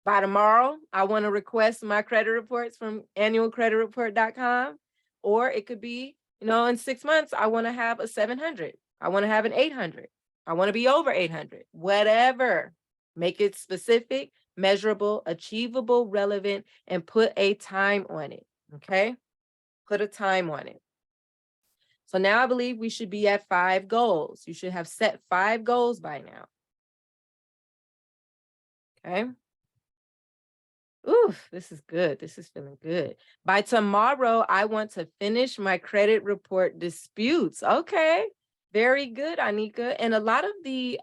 tomorrow, I want to request my credit reports from annualcreditreport.com. Or it could be, in 6 months, I want to have a 700. I want to have an 800. I want to be over 800, whatever. Make it specific, measurable, achievable, relevant, and put a time on it. Okay. Put a time on it. So now I believe we should be at 5 goals. You should have set 5 goals by now. Okay. Ooh, this is good. This is feeling good. By tomorrow, I want to finish my credit report disputes. Okay. Very good, Anika. And a lot of the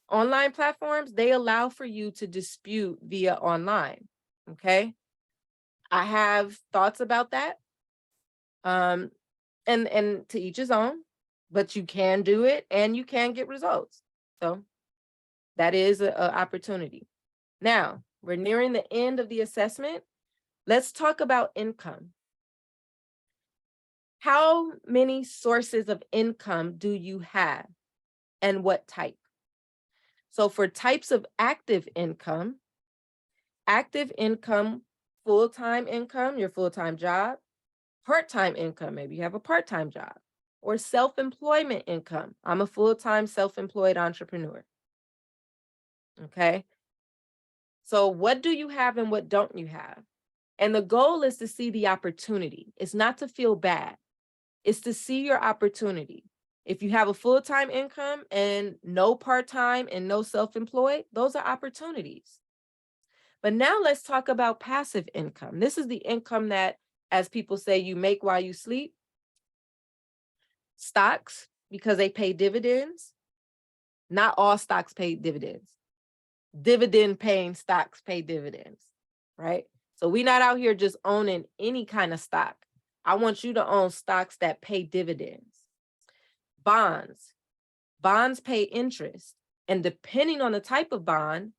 online platforms, they allow for you to dispute via online. Okay. I have thoughts about that. And to each his own, but you can do it and you can get results. So that is an opportunity. Now, we're nearing the end of the assessment. Let's talk about income. How many sources of income do you have and what type? So for types of active income, full-time income, your full-time job, part-time income, maybe you have a part-time job, or self-employment income. I'm a full-time self-employed entrepreneur. Okay. So what do you have and what don't you have? And the goal is to see the opportunity. It's not to feel bad. It's to see your opportunity. If you have a full-time income and no part-time and no self-employed, those are opportunities. But now let's talk about passive income. This is the income that, as people say, you make while you sleep. Stocks, because they pay dividends. Not all stocks pay dividends. Dividend paying stocks pay dividends, right? So we're not out here just owning any kind of stock. I want you to own stocks that pay dividends. Bonds. Bonds pay interest. And depending on the type of bond,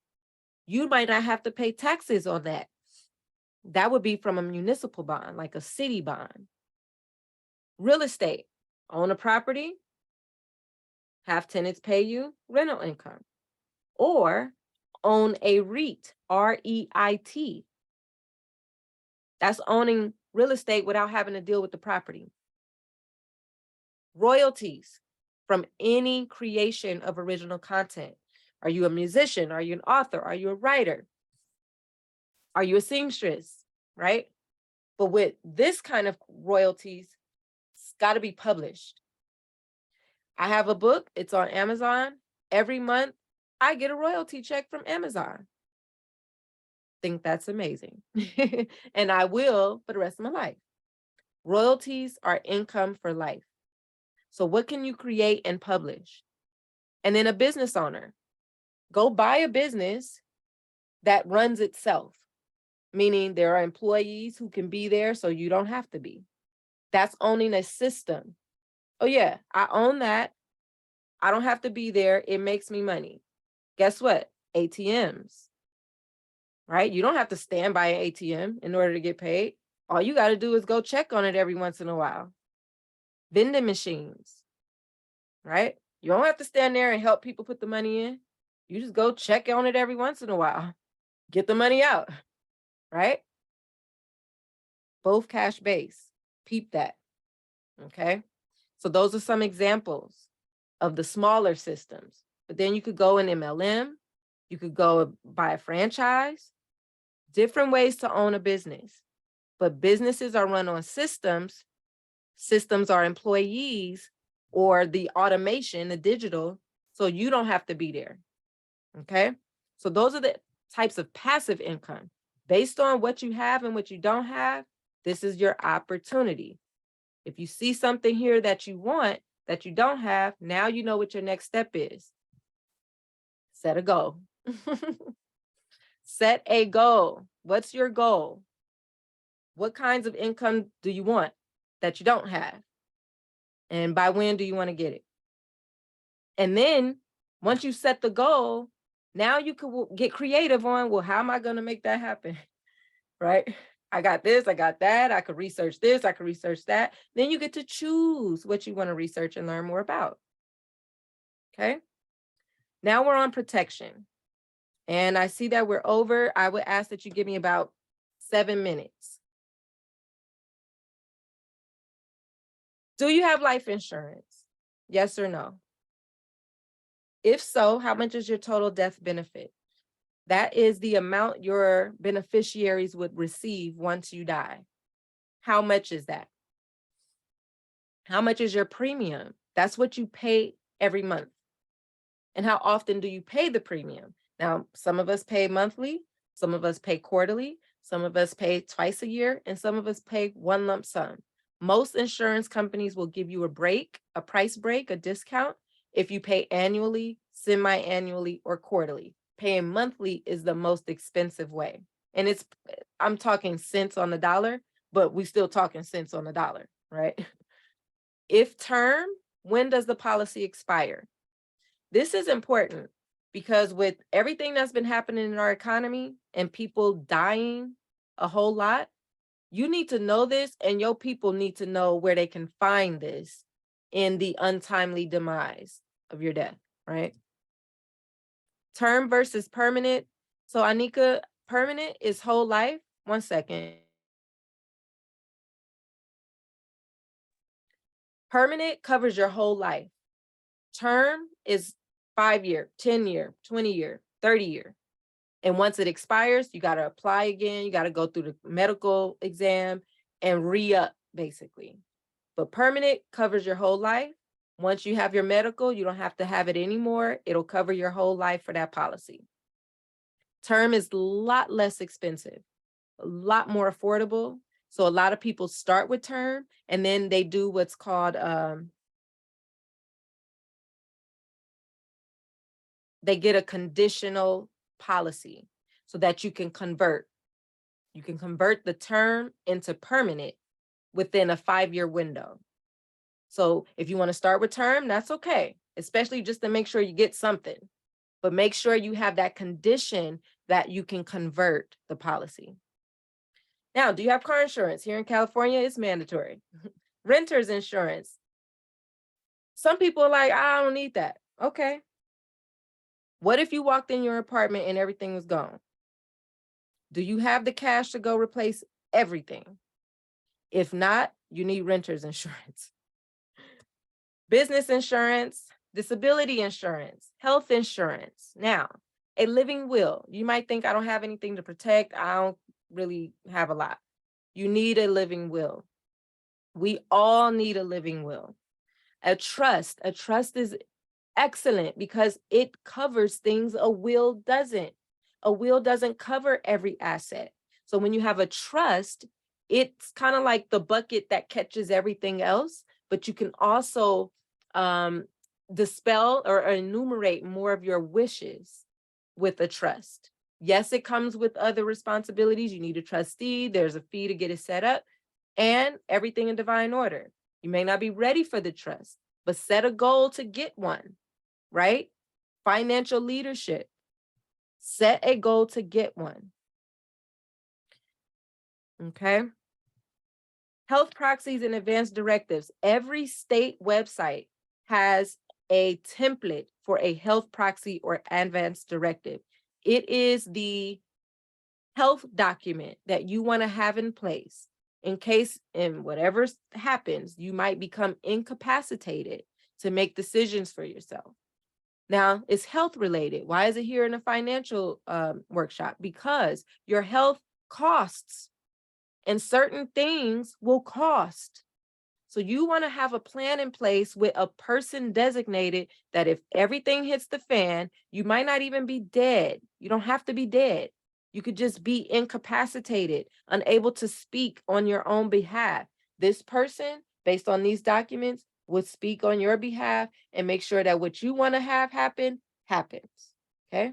you might not have to pay taxes on that. That would be from a municipal bond, like a city bond. Real estate. Own a property, have tenants pay you rental income. Or own a REIT, R-E-I-T. That's owning real estate without having to deal with the property. Royalties from any creation of original content. Are you a musician? Are you an author? Are you a writer? Are you a seamstress? Right? But with this kind of royalties, it's got to be published. I have a book. It's on Amazon. Every month, I get a royalty check from Amazon. Think that's amazing. And I will for the rest of my life. Royalties are income for life. So what can you create and publish? And then a business owner, go buy a business that runs itself, meaning there are employees who can be there so you don't have to be. That's owning a system. Oh yeah, I own that. I don't have to be there. It makes me money. Guess what? ATMs, right? You don't have to stand by an ATM in order to get paid. All you got to do is go check on it every once in a while. Vending machines, right? You don't have to stand there and help people put the money in. You just go check on it every once in a while. Get the money out, right? Both cash based. Peep that. Okay. So those are some examples of the smaller systems. But then you could go in MLM. You could go buy a franchise. Different ways to own a business. But businesses are run on systems. Systems are employees or the automation, the digital, so you don't have to be there. Okay. So those are the types of passive income. Based on what you have and what you don't have, this is your opportunity. If you see something here that you want, that you don't have, now you know what your next step is. Set a goal. Set a goal. What's your goal? What kinds of income do you want that you don't have? And by when do you want to get it? And then once you set the goal, now you could get creative on, well, how am I going to make that happen? Right? I got this, I got that. I could research this, I could research that. Then you get to choose what you want to research and learn more about. Okay. Now we're on protection. And I see that we're over. I would ask that you give me about 7 minutes. Do you have life insurance? Yes or no? If so, how much is your total death benefit? That is the amount your beneficiaries would receive once you die. How much is that? How much is your premium? That's what you pay every month. And how often do you pay the premium? Now, some of us pay monthly, some of us pay quarterly, some of us pay twice a year, and some of us pay one lump sum. Most insurance companies will give you a break, a price break, a discount if you pay annually, semi-annually, or quarterly. Paying monthly is the most expensive way. And I'm talking cents on the dollar, but we still talking cents on the dollar, right? If term, when does the policy expire? This is important because with everything that's been happening in our economy and people dying a whole lot, you need to know this, and your people need to know where they can find this in the untimely demise of your death, right? Term versus permanent. So Anika, permanent is whole life. 1 second. Permanent covers your whole life. Term is 5 year, 10 year, 20 year, 30 year. And once it expires, you got to apply again. You got to go through the medical exam and re-up, basically. But permanent covers your whole life. Once you have your medical, you don't have to have it anymore. It'll cover your whole life for that policy. Term is a lot less expensive, a lot more affordable. So a lot of people start with term and then they do what's called, they get a conditional policy so that you can convert. You can convert the term into permanent within a 5-year window. So if you want to start with term, that's okay, especially just to make sure you get something. But make sure you have that condition that you can convert the policy. Now, do you have car insurance? Here in California, it's mandatory. Renter's insurance. Some people are like, I don't need that. Okay. What if you walked in your apartment and everything was gone? Do you have the cash to go replace everything? If not, you need renter's insurance. Business insurance, disability insurance, health insurance. Now, a living will. You might think I don't have anything to protect. I don't really have a lot. You need a living will. We all need a living will. A trust is excellent because it covers things a will doesn't. A will doesn't cover every asset. So when you have a trust, it's kind of like the bucket that catches everything else, but you can also dispel or enumerate more of your wishes with a trust. Yes, it comes with other responsibilities. You need a trustee. There's a fee to get it set up and everything in divine order. You may not be ready for the trust, but set a goal to get one, right? Financial leadership. Set a goal to get one. Okay. Health proxies and advanced directives. Every state website has a template for a health proxy or advanced directive. It is the health document that you want to have in place in case, in whatever happens, you might become incapacitated to make decisions for yourself. Now, it's health related. Why is it here in a financial workshop? Because your health costs, and certain things will cost. So you want to have a plan in place with a person designated that if everything hits the fan, you might not even be dead. You don't have to be dead. You could just be incapacitated, unable to speak on your own behalf. This person, based on these documents, would speak on your behalf and make sure that what you want to have happen, happens. Okay.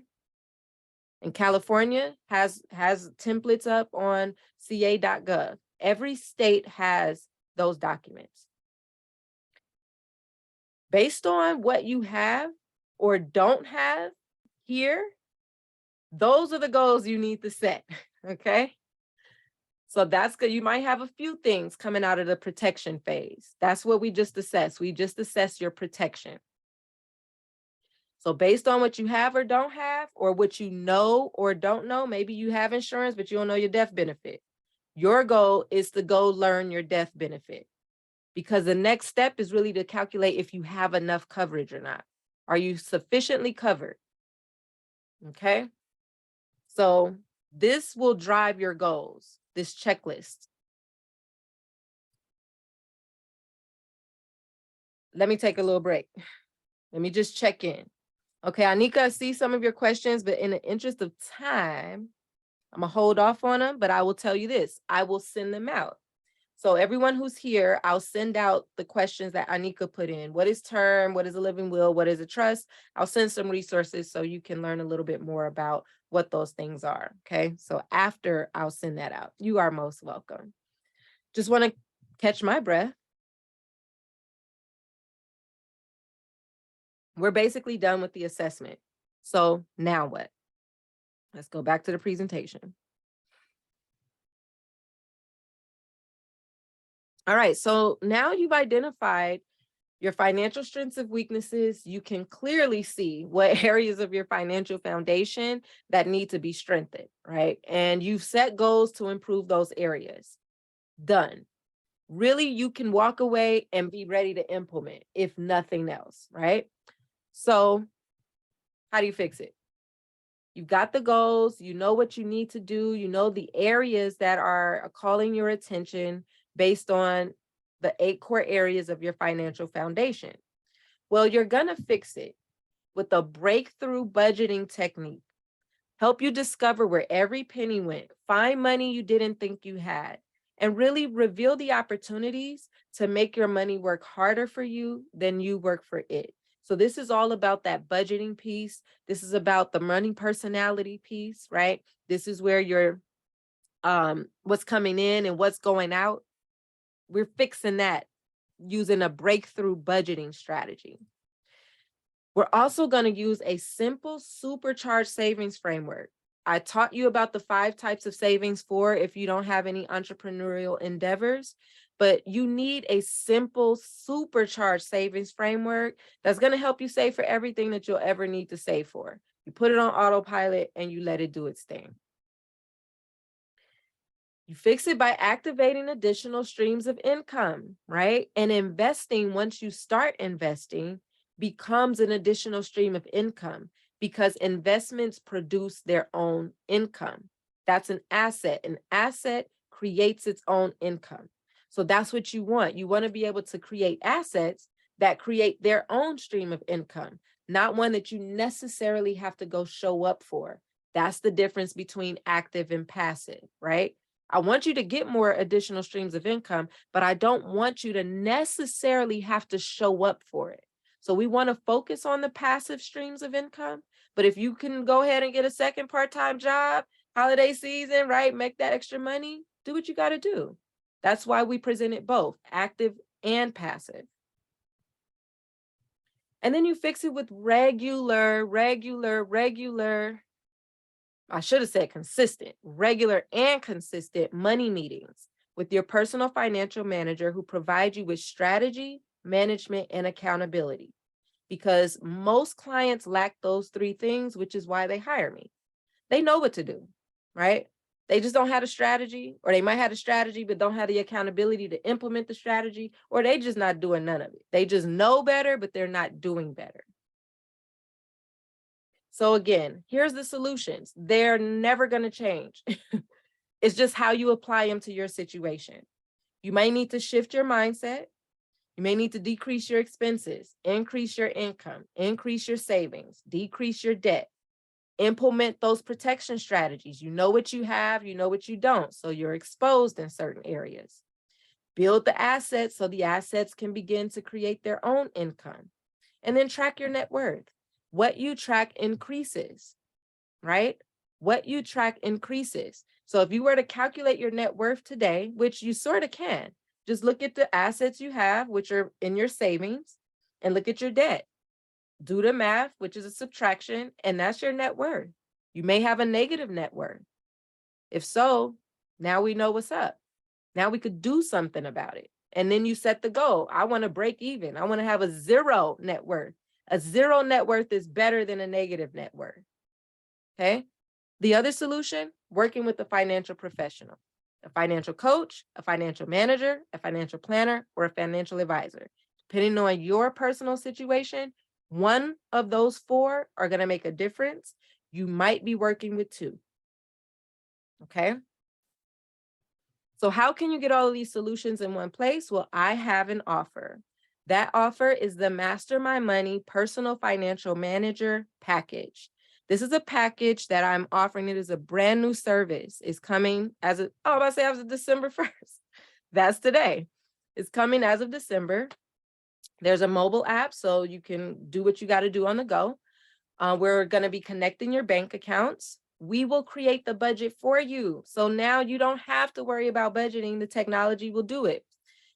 And California has templates up on ca.gov. Every state has those documents. Based on what you have or don't have here, those are the goals you need to set, okay? So that's good. You might have a few things coming out of the protection phase. That's what we just assessed. We just assessed your protection. So based on what you have or don't have, or what you know or don't know, maybe you have insurance, but you don't know your death benefit. Your goal is to go learn your death benefit, because the next step is really to calculate if you have enough coverage or not. Are you sufficiently covered? Okay. So this will drive your goals, this checklist. Let me take a little break. Let me just check in. Okay, Anika, I see some of your questions, but in the interest of time, I'm gonna hold off on them, but I will tell you this, I will send them out. So everyone who's here, I'll send out the questions that Anika put in. What is term? What is a living will? What is a trust? I'll send some resources so you can learn a little bit more about what those things are, okay? So after I'll send that out, you are most welcome. Just wanna catch my breath. We're basically done with the assessment. So now what? Let's go back to the presentation. All right, so now you've identified your financial strengths and weaknesses. You can clearly see what areas of your financial foundation that need to be strengthened, right? And you've set goals to improve those areas. Done. Really, you can walk away and be ready to implement, if nothing else, right? So how do you fix it? You've got the goals, you know what you need to do, you know the areas that are calling your attention based on the 8 core areas of your financial foundation. Well, you're gonna fix it with a breakthrough budgeting technique. Help you discover where every penny went, find money you didn't think you had, and really reveal the opportunities to make your money work harder for you than you work for it. So this is all about that budgeting piece. This is about the money personality piece, right? This is where your what's coming in and what's going out. We're fixing that using a breakthrough budgeting strategy. We're also going to use a simple supercharged savings framework. I taught you about the 5 types of savings for if you don't have any entrepreneurial endeavors, but you need a simple supercharged savings framework that's going to help you save for everything that you'll ever need to save for. You put it on autopilot and you let it do its thing. You fix it by activating additional streams of income, right? And investing, once you start investing, becomes an additional stream of income because investments produce their own income. That's an asset. An asset creates its own income. So that's what you want. You want to be able to create assets that create their own stream of income, not one that you necessarily have to go show up for. That's the difference between active and passive, right? I want you to get more additional streams of income, but I don't want you to necessarily have to show up for it. So we want to focus on the passive streams of income. But if you can go ahead and get a second part-time job, holiday season, right? Make that extra money, do what you got to do. That's why we presented both active and passive. And then you fix it with regular, I should have said consistent, regular and consistent money meetings with your personal financial manager who provides you with strategy, management, and accountability. Because most clients lack those three things, which is why they hire me. They know what to do, right? They just don't have a strategy, or they might have a strategy, but don't have the accountability to implement the strategy, or they just not doing none of it. They just know better, but they're not doing better. So again, here's the solutions. They're never going to change. It's just how you apply them to your situation. You might need to shift your mindset. You may need to decrease your expenses, increase your income, increase your savings, decrease your debt, implement those protection strategies. You know what you have, you know what you don't, so you're exposed in certain areas. Build the assets so the assets can begin to create their own income. And then track your net worth. What you track increases, right? What you track increases. So if you were to calculate your net worth today, which you sort of can, just look at the assets you have, which are in your savings, and look at your debt. Do the math, which is a subtraction, and that's your net worth. You may have a negative net worth. If so, now we know what's up. Now we could do something about it. And then you set the goal. I want to break even. I want to have a zero net worth. A zero net worth is better than a negative net worth. Okay. The other solution, working with a financial professional, a financial coach, a financial manager, a financial planner, or a financial advisor. Depending on your personal situation, one of those four are going to make a difference. You might be working with two. Okay. So how can you get all of these solutions in one place? Well, I have an offer. That offer is the Master My Money Personal Financial Manager package. This is a package that I'm offering. It is a brand new service. It's coming as of, as of December 1st. That's today. It's coming as of December. There's a mobile app, so you can do what you got to do on the go. We're going to be connecting your bank accounts. We will create the budget for you. So now you don't have to worry about budgeting. The technology will do it.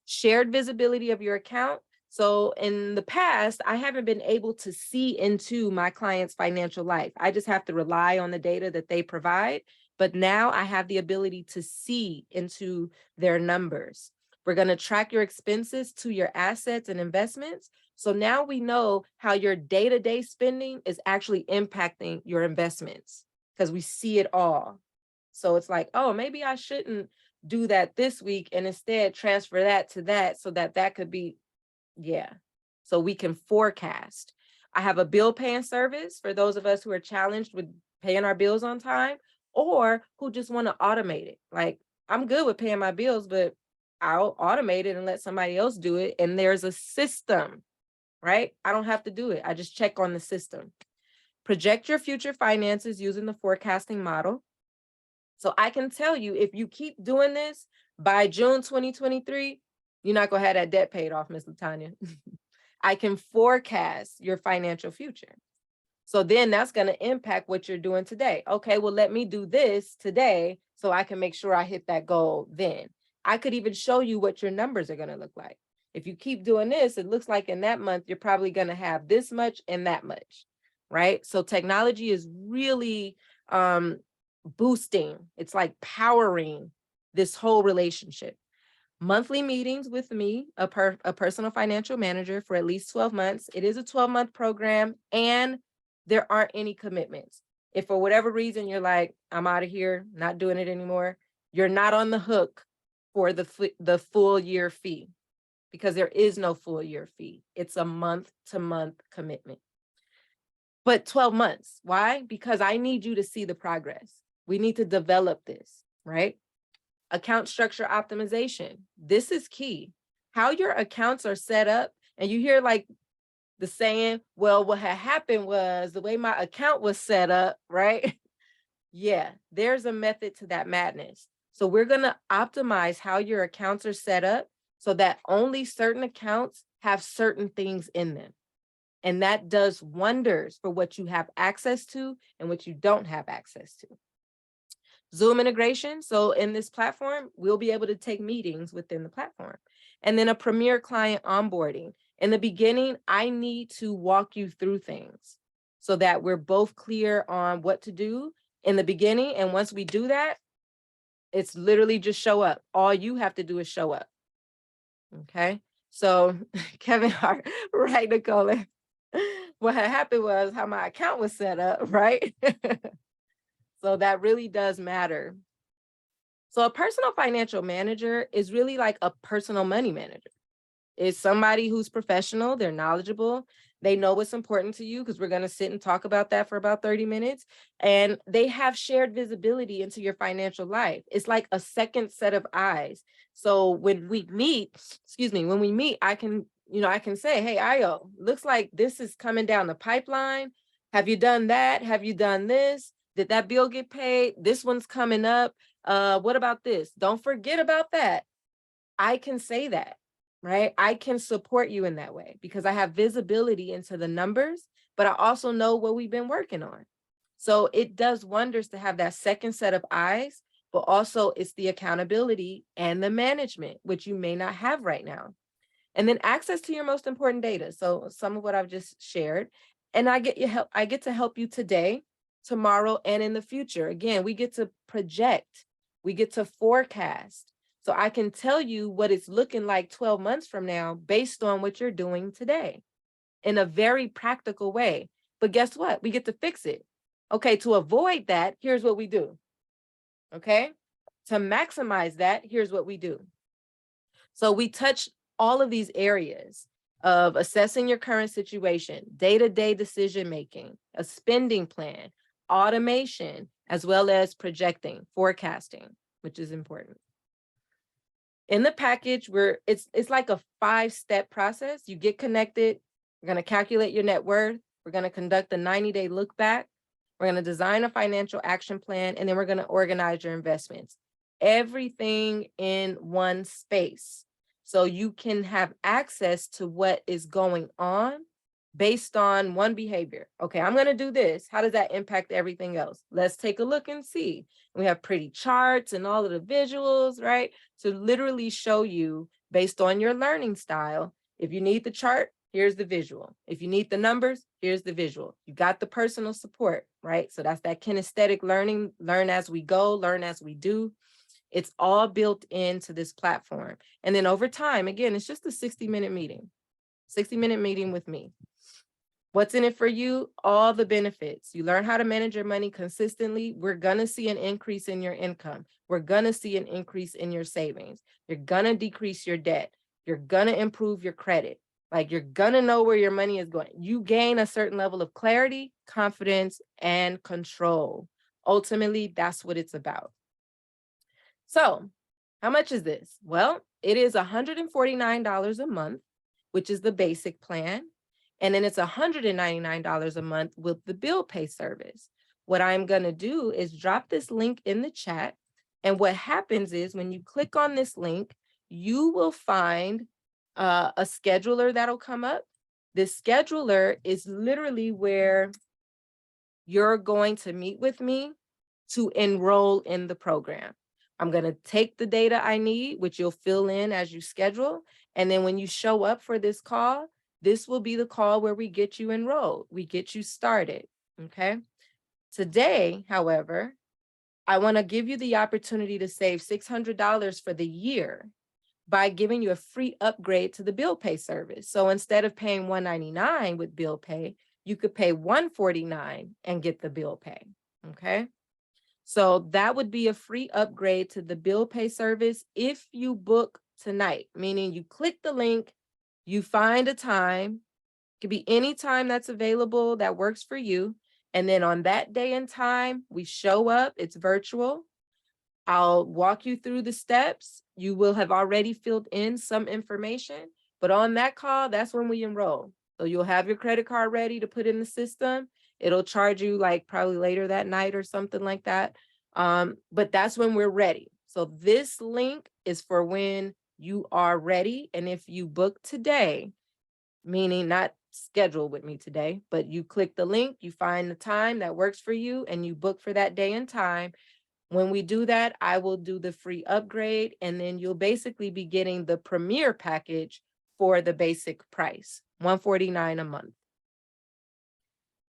Shared visibility of your account. So in the past, I haven't been able to see into my client's financial life. I just have to rely on the data that they provide. But now I have the ability to see into their numbers. We're going to track your expenses to your assets and investments. So now we know how your day-to-day spending is actually impacting your investments because we see it all. So it's like, oh, maybe I shouldn't do that this week and instead transfer that to that so that that could be, so we can forecast. I have a bill paying service for those of us who are challenged with paying our bills on time or who just want to automate it. Like, I'm good with paying my bills, but I'll automate it and let somebody else do it. And there's a system, right? I don't have to do it. I just check on the system. Project your future finances using the forecasting model. So I can tell you, if you keep doing this by June 2023, you're not going to have that debt paid off, Ms. Latanya. I can forecast your financial future. So then that's going to impact what you're doing today. Okay, well, let me do this today so I can make sure I hit that goal then. I could even show you what your numbers are going to look like. If you keep doing this, it looks like in that month, you're probably going to have this much and that much, right? So technology is really boosting. It's like powering this whole relationship. Monthly meetings with me, a personal financial manager for at least 12 months. It is a 12-month program and there aren't any commitments. If for whatever reason you're like, I'm out of here, not doing it anymore, you're not on the hook for the full year fee because there is no full year fee. It's a month-to-month commitment. But 12 months, why? Because I need you to see the progress. We need to develop this, right? Account structure optimization. This is key. How your accounts are set up, and you hear like the saying, well, what had happened was the way my account was set up, right? Yeah, there's a method to that madness. So we're going to optimize how your accounts are set up so that only certain accounts have certain things in them. And that does wonders for what you have access to and what you don't have access to. Zoom integration. So in this platform, we'll be able to take meetings within the platform. And then a premier client onboarding. In the beginning, I need to walk you through things so that we're both clear on what to do in the beginning. And once we do that, It's literally just show up. All you have to do is show up. Okay. So Kevin Hart, right, Nicole? What had happened was how my account was set up, right? So that really does matter. So a personal financial manager is really like a personal money manager. It's somebody who's professional, they're knowledgeable, they know what's important to you, because we're going to sit and talk about that for about 30 minutes. And they have shared visibility into your financial life. It's like a second set of eyes. So when we meet, I can, I can say, hey, Io, looks like this is coming down the pipeline. Have you done that? Have you done this? Did that bill get paid? This one's coming up. What about this? Don't forget about that. I can say that, right? I can support you in that way because I have visibility into the numbers, but I also know what we've been working on. So it does wonders to have that second set of eyes, but also it's the accountability and the management, which you may not have right now. And then access to your most important data. So some of what I've just shared, and I get to help you today, tomorrow, and in the future. Again, we get to project, we get to forecast. So I can tell you what it's looking like 12 months from now based on what you're doing today in a very practical way. But guess what? We get to fix it. Okay, to avoid that, here's what we do. Okay, to maximize that, here's what we do. So we touch all of these areas of assessing your current situation, day-to-day decision-making, a spending plan, automation, as well as projecting, forecasting, which is important. In the package, it's like a 5-step process. You get connected. We're going to calculate your net worth. We're going to conduct a 90-day look back. We're going to design a financial action plan, and then we're going to organize your investments. Everything in one space. So you can have access to what is going on based on one behavior. Okay, I'm going to do this. How does that impact everything else? Let's take a look and see. We have pretty charts and all of the visuals, right? To literally show you based on your learning style. If you need the chart, here's the visual. If you need the numbers, here's the visual. You got the personal support, right? So that's that kinesthetic learning, learn as we go, learn as we do. It's all built into this platform. And then over time, again, it's just a 60-minute meeting, 60-minute meeting with me. What's in it for you? All the benefits. You learn how to manage your money consistently. We're going to see an increase in your income. We're going to see an increase in your savings. You're going to decrease your debt. You're going to improve your credit. Like, you're going to know where your money is going. You gain a certain level of clarity, confidence, and control. Ultimately, that's what it's about. So how much is this? Well, it is $149 a month, which is the basic plan. And then it's $199 a month with the bill pay service. What I'm going to do is drop this link in the chat. And what happens is when you click on this link, you will find a scheduler that'll come up. This scheduler is literally where you're going to meet with me to enroll in the program. I'm going to take the data I need, which you'll fill in as you schedule. And then when you show up for this call, this will be the call where we get you enrolled. We get you started. Okay. Today, however, I want to give you the opportunity to save $600 for the year by giving you a free upgrade to the bill pay service. So instead of paying $199 with bill pay, you could pay $149 and get the bill pay. Okay. So that would be a free upgrade to the bill pay service if you book tonight, meaning you click the link, you find a time, it could be any time that's available that works for you. And then on that day and time, we show up, it's virtual. I'll walk you through the steps. You will have already filled in some information, but on that call, that's when we enroll. So you'll have your credit card ready to put in the system. It'll charge you like probably later that night or something like that. But that's when we're ready. So this link is for when you are ready. And if you book today, meaning not schedule with me today, but you click the link, you find the time that works for you, and you book for that day and time. When we do that, I will do the free upgrade, and then you'll basically be getting the premier package for the basic price, $149 a month.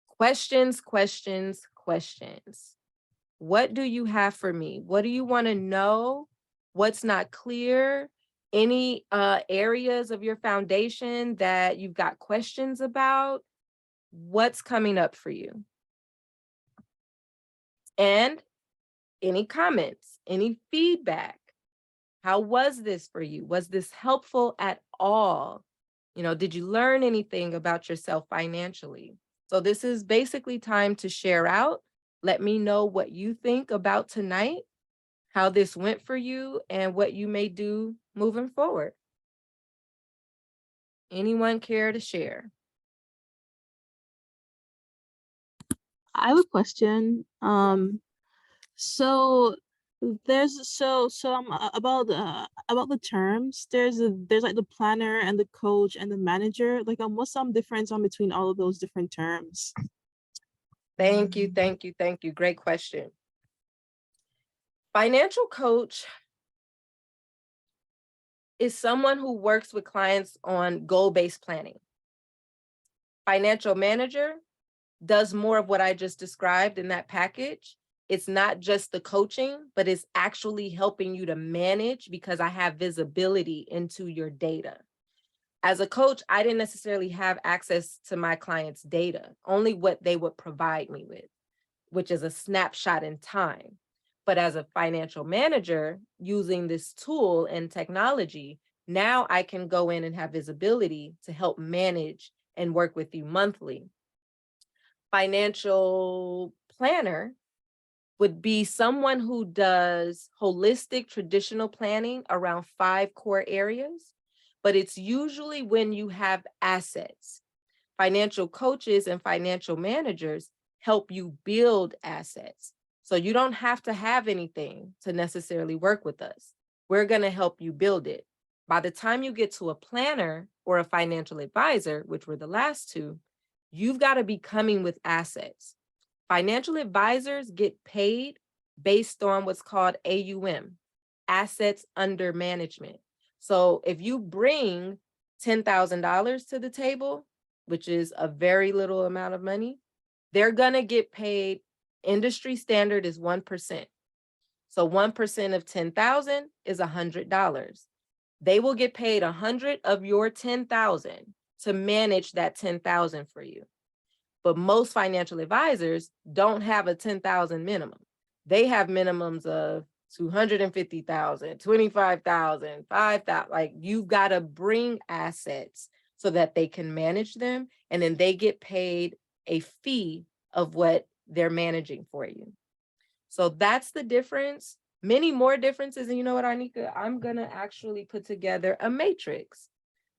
Questions, questions, questions. What do you have for me? What do you want to know? What's not clear? Any areas of your foundation that you've got questions about? What's coming up for you? And any comments, any feedback? How was this for you? Was this helpful at all? Did you learn anything about yourself financially? So this is basically time to share out. Let me know what you think about tonight, how this went for you, and what you may do moving forward. Anyone care to share? I have a question. So about the terms. There's like the planner and the coach and the manager. Like, what's some difference between all of those different terms? Thank you. Great question. Financial coach is someone who works with clients on goal-based planning. Financial manager does more of what I just described in that package. It's not just the coaching, but it's actually helping you to manage, because I have visibility into your data. As a coach, I didn't necessarily have access to my clients' data, only what they would provide me with, which is a snapshot in time. But as a financial manager, using this tool and technology, now I can go in and have visibility to help manage and work with you monthly. Financial planner would be someone who does holistic traditional planning around 5 core areas, but it's usually when you have assets. Financial coaches and financial managers help you build assets. So you don't have to have anything to necessarily work with us. We're going to help you build it. By the time you get to a planner or a financial advisor, which were the last two, you've got to be coming with assets. Financial advisors get paid based on what's called AUM, assets under management. So if you bring $10,000 to the table, which is a very little amount of money, they're going to get paid. Industry standard is 1%. So 1% of 10,000 is $100. They will get paid 100 of your 10,000 to manage that 10,000 for you. But most financial advisors don't have a 10,000 minimum. They have minimums of 250,000, 25,000, 5,000. Like, you've got to bring assets so that they can manage them, and then they get paid a fee of what they're managing for you. So that's the difference. Many more differences. And you know what, Arnika? I'm going to actually put together a matrix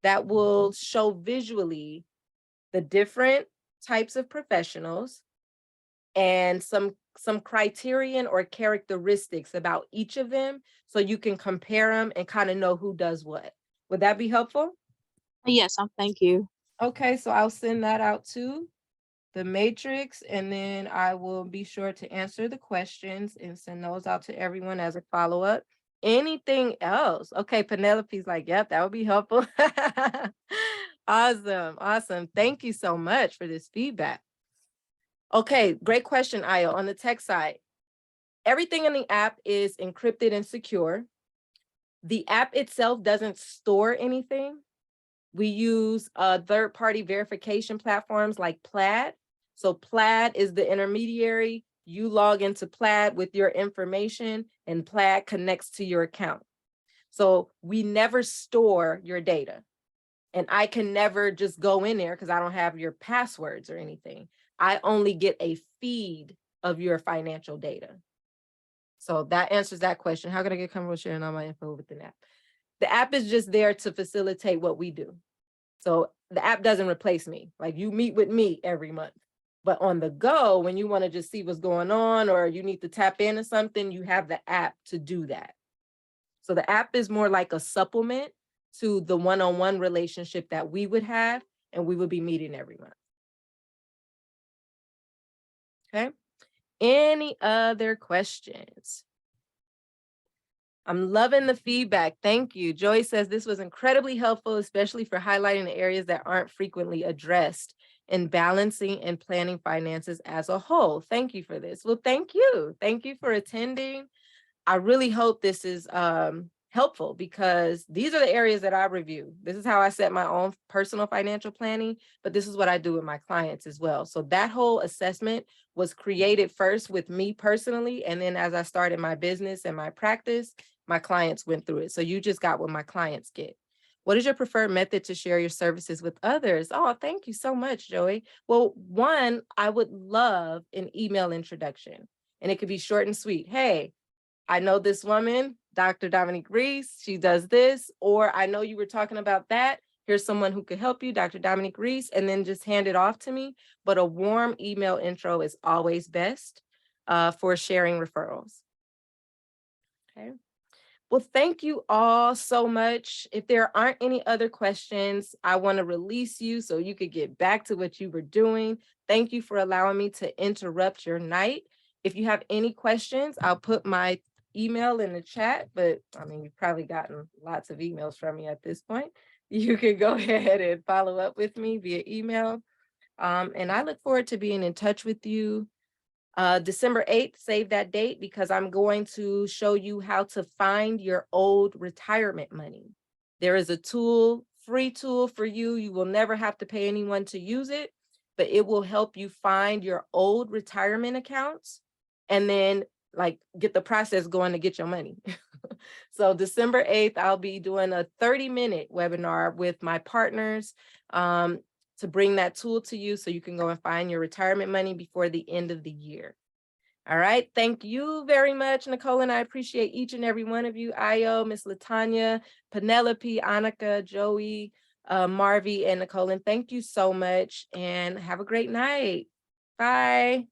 that will show visually the different types of professionals and some criterion or characteristics about each of them, so you can compare them and kind of know who does what. Would that be helpful? Yes, thank you. Okay, so I'll send that out too, the matrix, and then I will be sure to answer the questions and send those out to everyone as a follow-up. Anything else? Okay, Penelope's like, yep, that would be helpful. Awesome. Thank you so much for this feedback. Okay, great question, Ayo. On the tech side, everything in the app is encrypted and secure. The app itself doesn't store anything. We use third-party verification platforms like Plaid. So Plaid is the intermediary. You log into Plaid with your information, and Plaid connects to your account. So we never store your data. And I can never just go in there because I don't have your passwords or anything. I only get a feed of your financial data. So that answers that question. How can I get comfortable sharing all my info with the app? The app is just there to facilitate what we do. So the app doesn't replace me. Like, you meet with me every month. But on the go, when you want to just see what's going on, or you need to tap into something, you have the app to do that. So the app is more like a supplement to the one-on-one relationship that we would have, and we would be meeting every month. Okay. Any other questions? I'm loving the feedback. Thank you. Joy says this was incredibly helpful, especially for highlighting the areas that aren't frequently addressed in balancing and planning finances as a whole. Thank you for this. Well, thank you. Thank you for attending. I really hope this is helpful because these are the areas that I review. This is how I set my own personal financial planning, but this is what I do with my clients as well. So that whole assessment was created first with me personally. And then as I started my business and my practice, my clients went through it. So you just got what my clients get. What is your preferred method to share your services with others? Oh, thank you so much, Joey. Well, one, I would love an email introduction, and it could be short and sweet. Hey, I know this woman, Dr. Dominique Reese, she does this, or I know you were talking about that. Here's someone who could help you, Dr. Dominique Reese, and then just hand it off to me. But a warm email intro is always best for sharing referrals. Okay. Well, thank you all so much. If there aren't any other questions, I want to release you so you could get back to what you were doing. Thank you for allowing me to interrupt your night. If you have any questions, I'll put my email in the chat, but I mean, you've probably gotten lots of emails from me at this point. You can go ahead and follow up with me via email. And I look forward to being in touch with you. December 8th, save that date because I'm going to show you how to find your old retirement money. There is a tool, free tool for you. You will never have to pay anyone to use it, but it will help you find your old retirement accounts and then like get the process going to get your money. So December 8th, I'll be doing a 30-minute webinar with my partners to bring that tool to you so you can go and find your retirement money before the end of the year. All right. Thank you very much, Nicole, and I appreciate each and every one of you. Io, Miss Latanya, Penelope, Annika, Joey, Marvy, and Nicole. And thank you so much and have a great night. Bye.